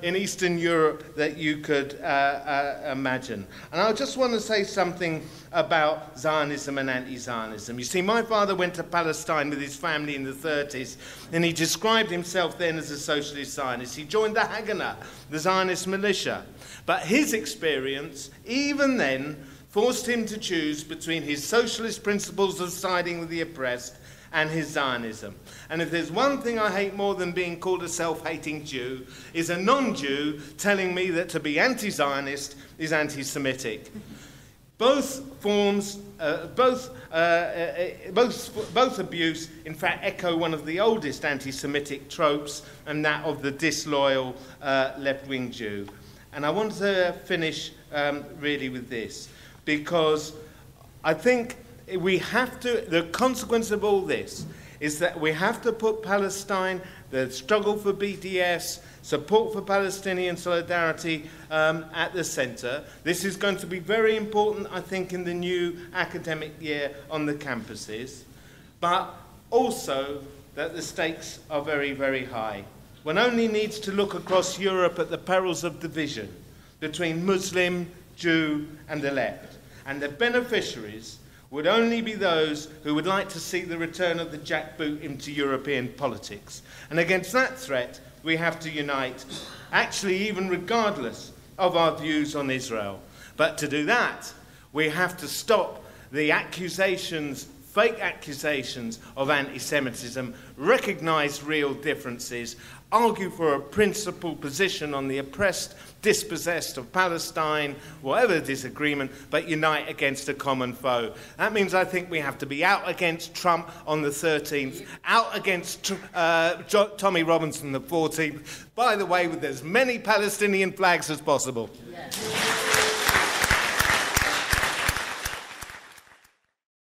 in Eastern Europe that you could imagine. And I just want to say something about Zionism and anti-Zionism. You see, my father went to Palestine with his family in the 30s, and he described himself then as a socialist Zionist. He joined the Haganah, the Zionist militia. But his experience, even then, forced him to choose between his socialist principles of siding with the oppressed and his Zionism. And if there's one thing I hate more than being called a self-hating Jew, is a non-Jew telling me that to be anti-Zionist is anti-Semitic. Both forms, both abuse, in fact, echo one of the oldest anti-Semitic tropes, and that of the disloyal left-wing Jew. And I want to finish really with this, because I think we have to, the consequence of all this is that we have to put Palestine, the struggle for BDS, support for Palestinian solidarity at the centre. This is going to be very important, I think, in the new academic year on the campuses, but also that the stakes are very, very high. One only needs to look across Europe at the perils of division between Muslim, Jew, and the left, and the beneficiaries would only be those who would like to see the return of the jackboot into European politics. And against that threat, we have to unite, actually even regardless of our views on Israel. But to do that, we have to stop the accusations, fake accusations of anti-Semitism, recognise real differences, argue for a principled position on the oppressed, dispossessed of Palestine, whatever the disagreement, but unite against a common foe. That means I think we have to be out against Trump on the 13th, out against Tommy Robinson the 14th, by the way, with as many Palestinian flags as possible.